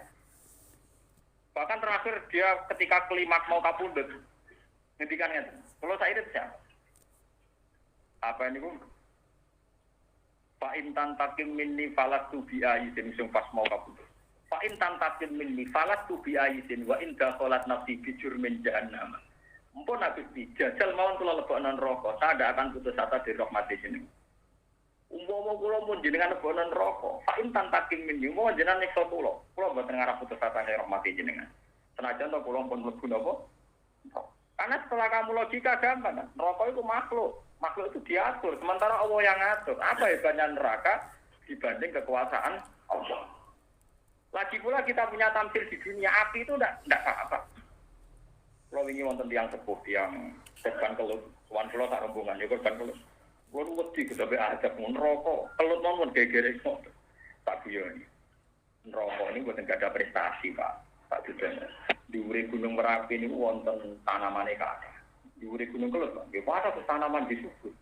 Bahkan terakhir dia ketika kelimat mau kabundut ngendikannya. Kalau saya itu siapa? Apa ini Bu? Fa in tantakim minni falastu bi aidin sing pas mau kabundut. Fa in tantakim minni falastu bi aidin wa in dakhalat nafsi bi jurmin jahannam. Mumpun Nabi jajal mawon kula lebokno neraka, saya ndak akan putus asa dari rahmat jenengan. Umpama kula pun jenengan lebokno neraka, fa in tantakim minni mau jenengan nyiksa kula mboten ngarep putus asa dari rahmat jenengan. Senajan to kula pun mlebu napa? Karena setelah kamu logika gampang, neraka itu makhluk itu diatur, sementara Allah yang ngatur. Apa hebatnya neraka dibanding kekuasaan Allah? Lagi pula kita punya tampil di dunia, api itu tidak apa-apa. Kalau ingin wonten tiang sepuh, tiang korban kelut, tuan kelut tak rombongan, ya korban kelut. Kalau wedi kita be ajak neraka, kelut non gegere kok. Tak buyoni. Neraka ini bukan nggak ada prestasi Pak. Pak Dudan. Di uri Gunung Merapi ini wonten tanamane kathah. Di uri Gunung Kelut, nggih ada tanaman di subur.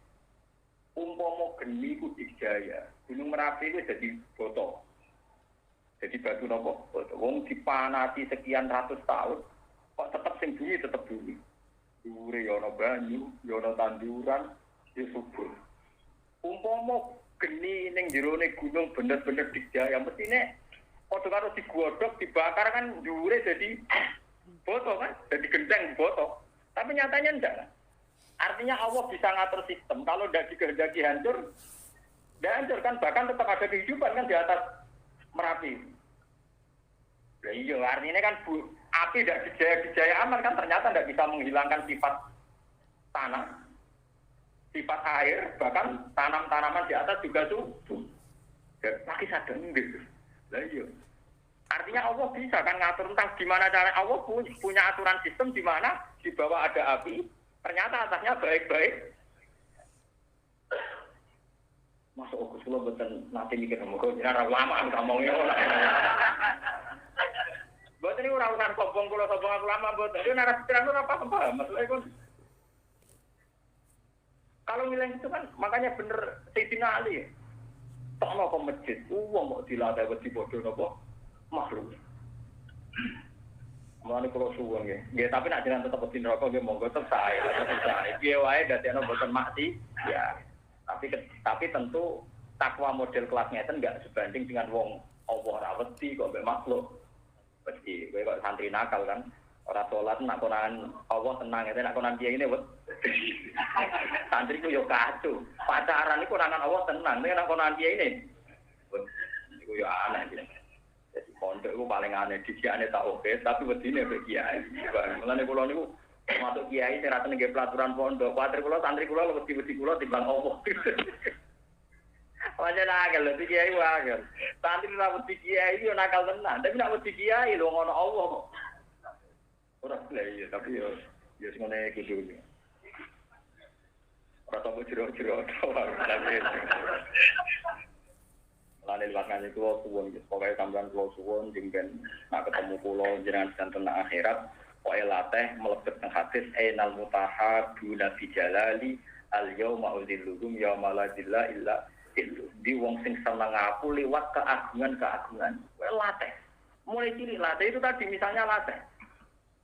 Umpama geni ku dijaya, Gunung Merapi itu jadi botol. Jadi batu nopo, wong dipanati sekian ratus tahun, kok tetap sing bumi tetap bumi. Dure ya ana banyu, ya ana tanduran, ya subur. Umpama geni ning jerone gunung bener-bener dijaya mestine padha karo digodhog, dibakar kan dure jadi boto kan, jadi gendeng boto. Tapi nyatanya enggak. Artinya Allah bisa ngatur sistem. Kalau tidak dikehendaki hancur, tidak hancur kan, bahkan tetap ada kehidupan kan di atas Merapi. Ya iya, artinya kan api tidak dijaya aman kan, ternyata tidak bisa menghilangkan sifat tanah, sifat air, bahkan tanam-tanaman di atas juga tuh. Lagi sadar gitu. Lah iya. Artinya Allah bisa kan ngatur tentang gimana cara Allah punya aturan sistem di mana di bawah ada api, ternyata atasnya baik-baik. Masuk ke Solo betul nanti mikir moga jenara lama ngomongnya ora. Mboten niku ora urusan sombong kula sombong aku lama mboten. Yo narasi terang ora apa-apa. Maksudnya kan kalau nilai itu kan makanya bener Sayyidina Ali. Tokno ke masjid, wong kok dilatih wedi bodho napa makhluk. Mulane kula suwun nggih. Nggih, tapi nek jenengan tetep wedi neraka nggih monggo tetep sae, tetep sae. Piye wae dadekno boten maksi, ya. Tapi tentu takwa model kelas ngeten enggak sebanding dengan wong Allah ora wedi kok mbek makhluk. Wedi kowe kok santri nakal kan. Ora salat nak konan Allah tenang ngene nak konan kiai ngene wet. Santri ku yo kacau. Pacaran iku konan Allah tenang, nek nak konan kiai ngene. Wet iku yo aneh iki. Jadi pondok iku paling aneh disiane tak oke, tapi wedine mbek kiai. Mulane kula niku masuk kiai sing ra teneng pelaturan pondok. Kuwatir kula santri kula wedi-wedi kula timbang Allah. Wajar nakal lho kiai wae. Santri ra wedi kiai yo nakal tenan, tapi nek wedi kiai lho ngono Allah kok. Ora lha tapi yo sing ngene iki dulu. Ora tau jero-jero tapi lan liwat ngene kulo suwun pokoke sampean kulo suwun jengken nak ketemu kulo jenengan santen akhirat pokoke latih mlebet teng hadis ainal mutahabuna fi jalali al yauma uzilluhum yauma la zilla illa zillu. Di wong sing seneng aku liwat keagungan. Kowe latih. Mulai cilik latih itu tadi misalnya latih.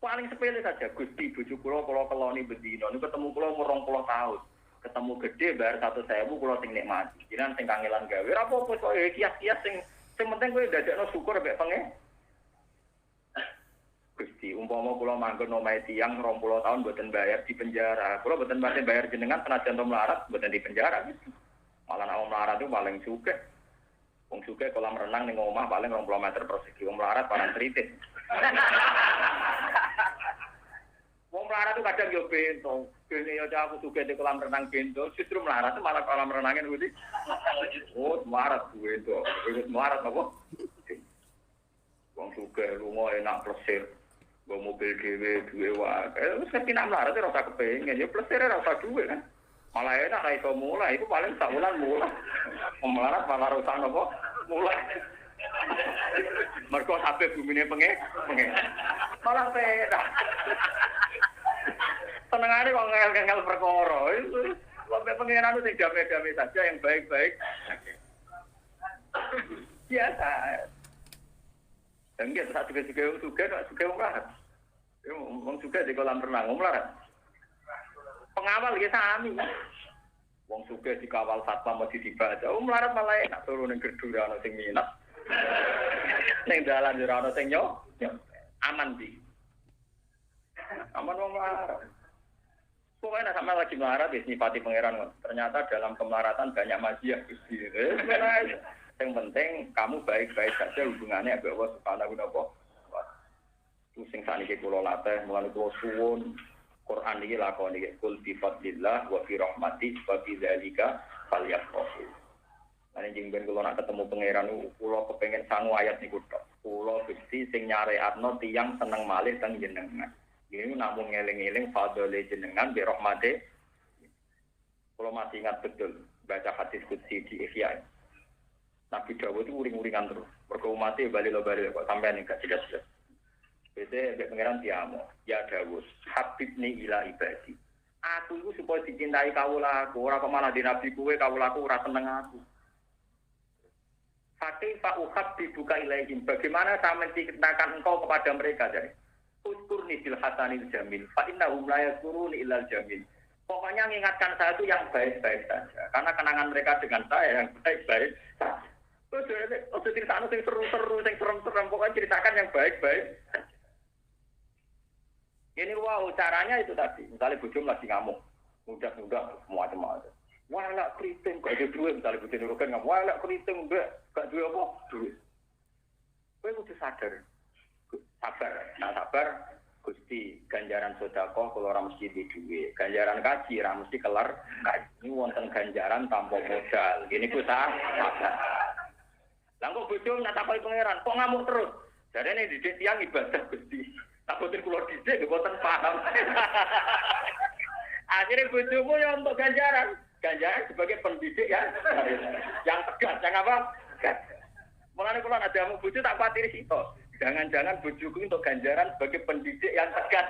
Paling sepele saja Gusti bojo kula keloni bendina niku ketemu kula umur 20 tahun. Ketemu gede bayar 1.000 kula sing nikmati. Jenengan sing kangelan gawe ora apa-apa kok kias-kias sing penting kowe ndadekno syukur mbek pengen. Gusti umpama kula manggon omahe tiyang 20 tahun mboten bayar di penjara. Kula mboten pati bayar jenengan senajan to melarat mboten di penjara gitu. Malah nek melarat itu paling sugih. Wong sugih kolam renang ning omah paling 20 meter persegi. Wong melarat paling kritis. Wong melarat itu kadang yo bento. Kene yo aku sugih di kolam renang bento, justru melarat malah kolam renangin kuwi. Oh, melarat kuwi to. Wis melarat apa? Wong sugih lunga enak plesir. Nggo mobil dhewe duwe wae. Wis ngerti nak melarat ora usah kepengin, yo plesir ora usah duwe kan. Malah enak ra iso mulai, iku paling sak wulan mulai. Wong melarat malah ora usah napa mulai. Mergo sampe bumine pengen. Malah penak. Senengane kok ngel-ngel perkara. Sampai pengenan itu damai-damai saja yang baik-baik. Biasa. Dan dia tak suka melarat. Wong suka di kolam renang melarat. Pengawal kita sami. Wong suka dikawal satpam mesti dibaca. Melarat malah enak turun ning gedura ana sing minat. Ning dalan ora ana sing yo. Aman di. Aman wong melarat. Pokoknya sama lagi melarat, ya nipati pangeran. Ternyata dalam kemelaratan banyak majiah. Yang penting kamu baik-baik saja hubungannya dengan Allah Subhanahu wa Ta'ala. Terus yang saat ini kula latih, mulai kula suwun, Quran ini lakoni kul bi fadlillah wa fi rahmati wa bi dzalika falyafrahu. Lan jeneng ben kula nak ketemu pangeran kula kepengin sangu ayat niku tok. Kula Gusti sing nyareatno tiyang seneng malih teng jenengan. Ini namun ngeling-eling fadole jenengan bi rahmate. Kalau masih ingat betul baca hadis qudsi di Ihya. Nabi Dawud itu uring-uringan terus. Mergo umate bali-bali kok sampean enggak jelas-jelas. Bete mbek pangeran diamo, ya Dawud, habibni ila ibadi. Aku iku supaya dicintai kawulaku, ora kok malah di nabi kowe kawulaku ora seneng aku. Fakaifa uhabbibuka ilaihim. Bagaimana saya mencintakan engkau kepada mereka jadi. Uskurni bil hasanil jamil. Fa innahum la yazkuruni illal jamil. Pokoknya mengingatkan saya itu yang baik-baik saja. Karena kenangan mereka dengan saya yang baik-baik saja. Terus ceritakan yang seru-seru, yang serem-serem. Pokoknya ceritakan yang baik-baik. Ini wow, caranya itu tadi. Misalnya bujum lagi ngamuk. Mudah-mudah, macam-macam. Wah, nak keriting, gak ada duit. Misalnya bujum nurukan ngamuk. Wah, nak keriting, gak duit apa? Duit. Gue mesti sadar. Sabar. Gusti, ganjaran sedekah kalau orang mesti di duit. Ganjaran kaji, orang mesti kelar. Ini wonten ganjaran tanpa modal. Gini ku sabar. Langkau bujum, nak tapai pangeran. Kok ngamuk terus? Jadi ini didik tiang ibadah Gusti. Takutin keluar didik, boten paham. Akhirnya bujumu ya untuk ganjaran sebagai pendidik ya, yang tegas, yang apa? Tegas. Mulanya kalau ada mau buju tak khawatir situ. Jangan-jangan bujuku untuk ganjaran sebagai pendidik yang tegas.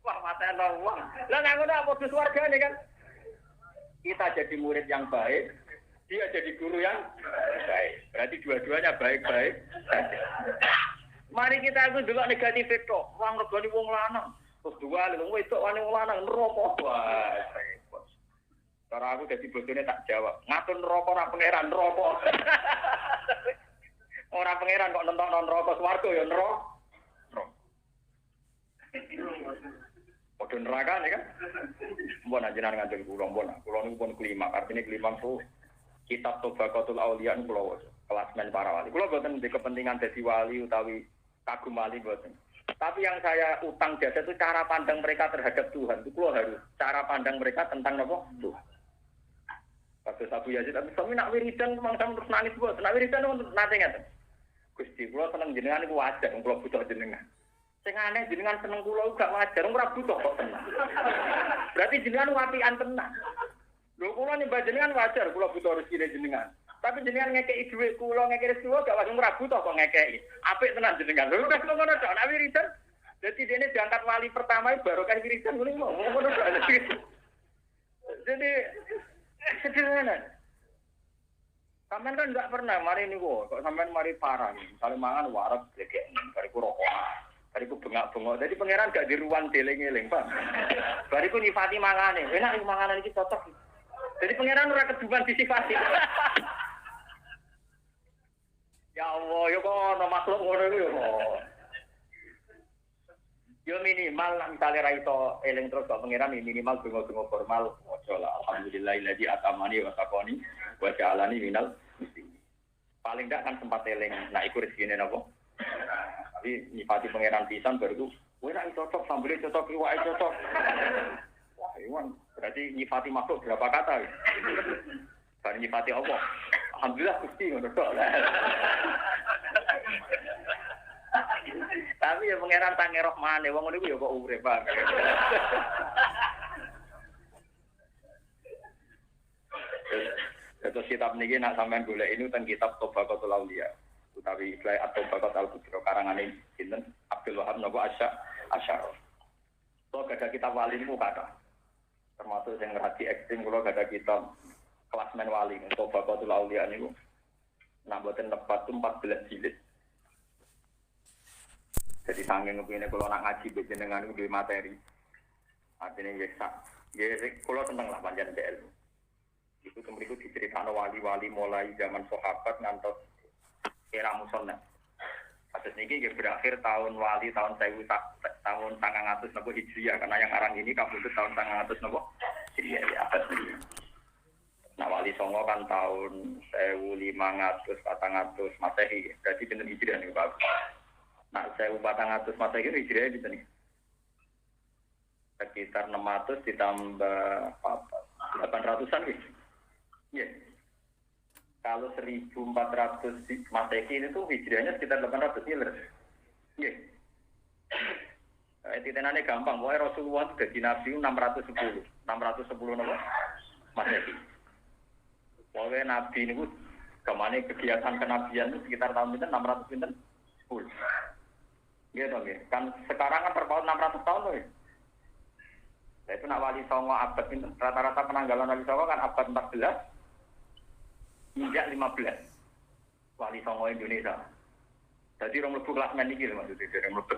Wah mata uang. Lah nggak ngono apa keluarga nih kan? Kita jadi murid yang baik, dia jadi guru yang baik. Berarti dua-duanya baik-baik. Mari kita itu dulu negatif itu. Wong regani wong lanang. Terus dua lho wedok wani wong lanang neraka. Wah, repot. Cara aku dadi bojone tak jawab. Ngatur neraka ora pangeran neraka. Ora pangeran kok nonton neraka swarga ya neraka. Padha neraka nih kan. Mbon ajenan ngandel kula mbon. Kula niku pun kelima, artine kelima tuh kitab Tobaqatul Auliya kula kelasmen para wali. Kula boten di kepentingan dadi wali utawi kagum wali boten. Tapi yang saya utang jasa itu cara pandang mereka terhadap Tuhan. Itu kula harus cara pandang mereka tentang apa? Tuhan. Kados Abu Yazid, tapi sami nak wiridan mangsa terus nangis boten. Nak wiridan nate ngaten. Gusti kula seneng jenengan iku wajar, kula butuh jenengan. Sing aneh jenengan seneng kula gak wajar, ora butuh kok tenan. Berarti jenengan wapian tenan. Lho kula nyembah jenengan wajar, kula butuh rezeki jenengan. Tapi jenengan ngekeki dhuwit kula, ngekeki rezeki gak wajar ora butuh kok ngekeki. Apik tenan jenengan. Lho wis ngono tok, nek wiridan. Dadi dene diangkat wali pertama barokah wiridan ngono tok. Jadi sederhana. Sampeyan kan enggak pernah mari niku kok sampeyan mari parah nih. Misalnya mangan warak glegek bariku rokok. Bariku bengak-bengok. Jadi pangeran gak di ruang deling-eling, Pak. Bariku nyifati mangane. Enak iki manganan iki cocok. Jadi pangeran ora keduman disifati. Ya Allah, yo kok ono makhluk ngono iku yo kok. Yo minimal misalnya ra iso eling terus kok pangeran minimal donga-donga formal. Ojo lah alhamdulillahilladzi atamani wa saqani wa ja'alani minal muslimin. Paling ndak kan sempat eling. Nah iku rezekine napa? Tapi nyifati pangeran pisan baru ku kowe nek cocok sambele cocok iwake cocok. Wah, iwan berarti nyifati makhluk berapa kata? Bar nyifati Allah. Alhamdulillah Gusti ngono tok. Tapi ya pangeran tangi rahmane wong ngono iku ya kok urip, Bang. Terus kitab niki nak sampean golek ini teng kitab Tobaqatul Auliya utawi Iqlai At-Tobaqat Al-Kubra karangane sinten Abdul Wahab napa Asy'ari. So gada kitab wali niku kata. Termasuk yang ngerti ekstrim kula gada kitab kelasmen wali Tobaqatul Auliya niku. Nah boten tepat 14 jilid. Jadi saking ngene kula nak ngaji mbek jenengan niku duwe materi. Artine nggih sak. Nggih kula seneng lah panjenengan ilmu. Itu kemudian diceritakan wali-wali mulai zaman sahabat ngantos era musonah. Kasus ini berakhir tahun wali tahun 1900 nopo Hijriah karena yang arang ini kamu itu tahun 1900 nopo Hijriah ya abad ini. Nah wali Songo kan tahun 1500 400 Masehi berarti bener Hijriah nih Pak. Nah 1400 Masehi Hijriah di sini. Sekitar 600 ditambah 800-an wis. Ya. Kalau 1400 Masehi itu hijriahnya sekitar 800 miliar. Ya. Titenane gampang, pokoknya Rasulullah itu jadi Nabi 610 nama Masehi. Pokoknya Nabi ini kemana kegiatan kenabian itu sekitar tahun itu 600 pinten 10. Iya dong ya. Kan sekarang kan perpautan 600 tahun loh ya. Nah, itu nak wali Songo abad pinten rata-rata penanggalan wali Songo kan abad 14. injak 15. Wali songo Indonesia. Jadi orang mlebu kelas men iki lho maksudnya dari mlebu.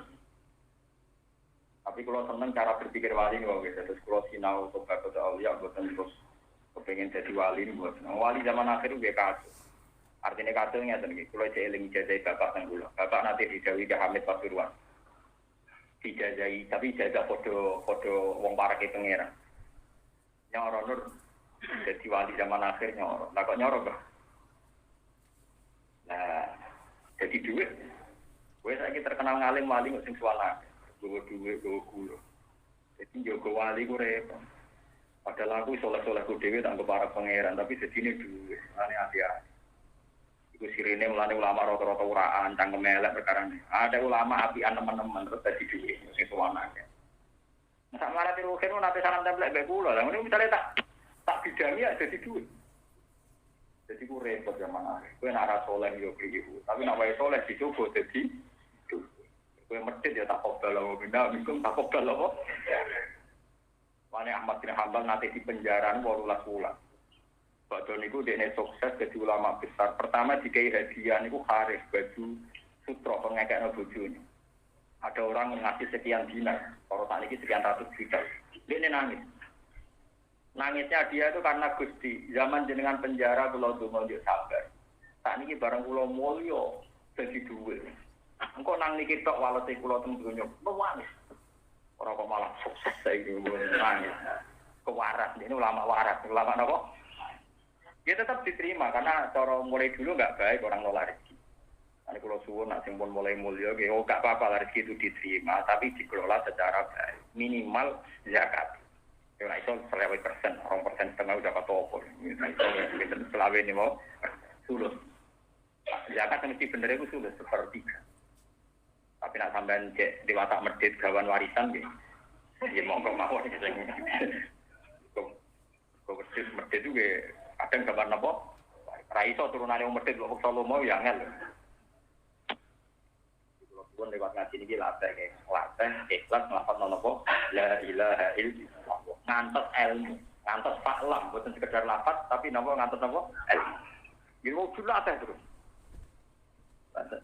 Tapi kalau seneng cara berpikir wali nih, terus kalau sinau coba ke aulia, buatan terus kepengen jadi wali nih buat. Wali zaman akhir itu dia kasus. Artinya kasusnya tadi, kalau jeeling jajai bapak dan gula, bapak nanti dijawi ke Hamid Pasuruan, dijajai, tapi jajah podo wong parak itu pengeran. Nyorok nur jadi wali zaman akhir nyorok, lah kok nyorok bah? Nah, jadi duit. Gue lagi terkenal ngalim wali nggak sing suara. Gue duit, gue gula. Jadi jago wali gue repot. Padahal aku soleh-soleh gue dewi tak para pangeran, tapi sedini duit. Aneh hati-hati. Iku sirine mulane ulama rata-rata uraan, cangkem elek perkara ini. Ada ulama apian teman-teman terus jadi duit, sing suwanake. Sak marati ruhin nate salam templek mbek kula. Lah ngene misalnya tak bidani ya jadi duit. Jadi gue repot zaman akhir. Gue nak rasa soleh yo kriyo, tapi nak wae soleh dicoba jadi duit. Gue medhit ya tak kobal loh, benda minggu tak kobal loh. Mane Ahmad bin Hanbal nanti di penjara 18 bulan. Badon niku dekne sukses jadi ulama besar. Pertama dikai hadiah niku haris baju sutra pengekekno bojone. Ada orang ngasih sekian dinar, kalau tak niki sekian ratus juta. Dekne nangis. Nangisnya dia itu karena Gusti, zaman jenengan penjara kula donga yo sabar. Tak niki barang kula mulya dadi duwe. Engko nang niki tok walete kula teng donya nangis. Ora kok malah sukses saiki nangis. Kewaras, ini ulama waras, ulama napa? Dia tetap diterima karena cara mulai dulu nggak baik orang nolak rezeki. Nanti kalau suwun nak simpun mulai mulia, nggak apa-apa rezeki itu diterima, tapi dikelola secara baik. Minimal zakat. Ya itu 100%, 2% setengah udah ketopol. Itu selawe ini mau sulus. Zakat mesti bener itu sulus sepertiga. Tapi nak sampean cek di watak medit gawan warisan gitu. Ya monggo mawon gitu. Kok medit itu kadang gambar napa? Ra iso turunane wong medhit kok Salomo ya angel. Kalau pun lewat ngaji niki latih ikhlas nglafal napa? La ilaha illallah. Ngantos ilmu, ngantos faklam, boten sekedar lafaz tapi napa ngantos napa? Ilmu. Iki wong latih terus.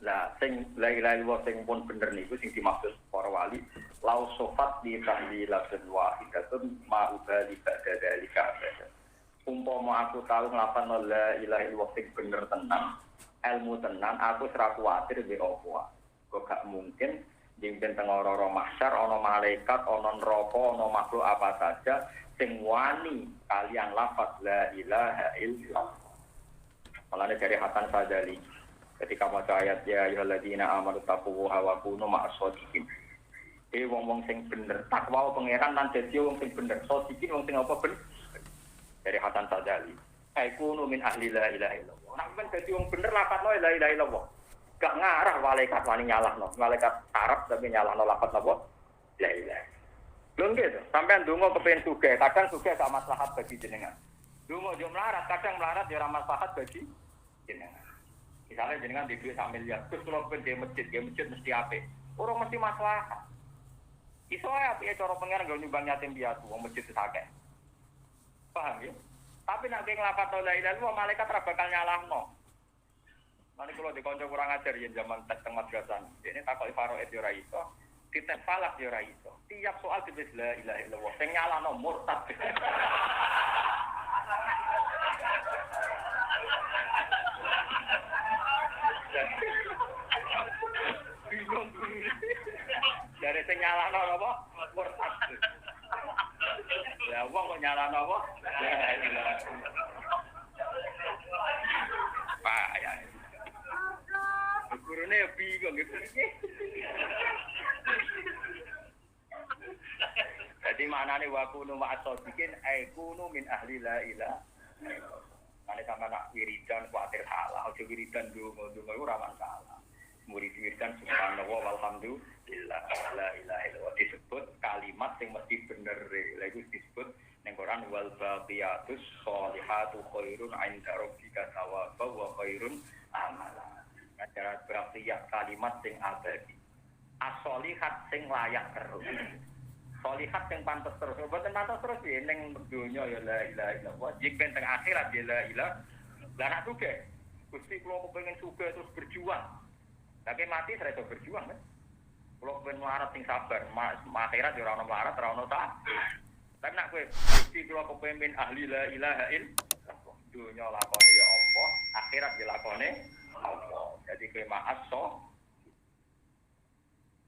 Lah sing la ilaha illallah sing pun bener niku sing dimaksud para wali, lau sofat di tahlilatun wahidatun ma'ubali ba'da dzalika. Umpama aku tahu nglafal la ilaha illallah sing bener tenan, ilmu tenan, aku ora kuwatir mbek apa. Kok gak mungkin jengben teng ora mahsyar ana malaikat, ana neraka, ana makhluk apa saja sing wani kalian lafaz la ilaha illallah. Malane dari Hasan Fadzali ketika maca ayat ya ayyuhalladzina amanu taqullaha wa kunu ma'as-shodiqin. Wong-wong sing bener takwa pangeran lan dadi wong sing bener. Shodiqin wong sing apa bener? Dari Hasan Fadzali. Aikunu min ahli la ilaha illallah. Nek men dadi wong bener lafaz la ilaha illallah. Gak ngarah malaikat wani nyalahno. Malaikat Arab tapi nyalahno lafaz napa? La ilaha. Lho nggih to, sampean ndonga kepengin sugih, kadang sugih gak maslahat bagi jenengan. Ndonga yo melarat, kadang melarat yo ora maslahat bagi jenengan. Misalnya jenengan di duit 1 miliar, terus kalau pengen masjid mesti apik. Orang mesti maslahat. Iso ae apike cara pengen nggo nyumbang yatim piatu, wong masjid akeh. Paham ya? Tapi nek kowe nglafat la ilaha illallah malaikat ora bakal nyalahno. Mane kula dikonco kurang ajar yen zaman tes teng madrasah. Dene takoki faraid yo ora iso, dites falak yo ora iso. Tiap soal dibis la ilaha illallah, sing nyalahno murtad. Bingung. Dari sing nyalahno apa? Murtad. Ya wong kok nyalahno apa? Pak ya. Gurune bingung gitu. Jadi maknane wa kunu ma'as-shodiqin ai kunu min ahli la ilaha. Ane sama nak wiridan kuatir salah, aja wiridan donga-donga ora masalah. Murid wiridan subhanallah walhamdulillah la ilaha illallah disebut kalimat yang mesti bener. Lha iku disebut ning Quran wal baqiyatus sholihatu khairun 'inda rabbika thawaban wa khairun amala. Acara berarti ya kalimat sing abadi. As-sholihat sing layak terus. Sholihat sing pantes terus. Mboten pantes terus ya ning donya ya la ilaha illallah. Jek ben teng akhirat ya la ilaha Lah nak sugih. Gusti kula kepengin sugih terus berjuang. Tapi mati saya iso berjuang kan. Kula kepengin melarat sing sabar, akhirat ya ora ono melarat, ora ono tak. Tapi nak kowe Gusti kula kepengin ahli la ilaha illallah. Dunya lakone ya Allah, akhirat ya lakone Allah. Jadi kowe ma'as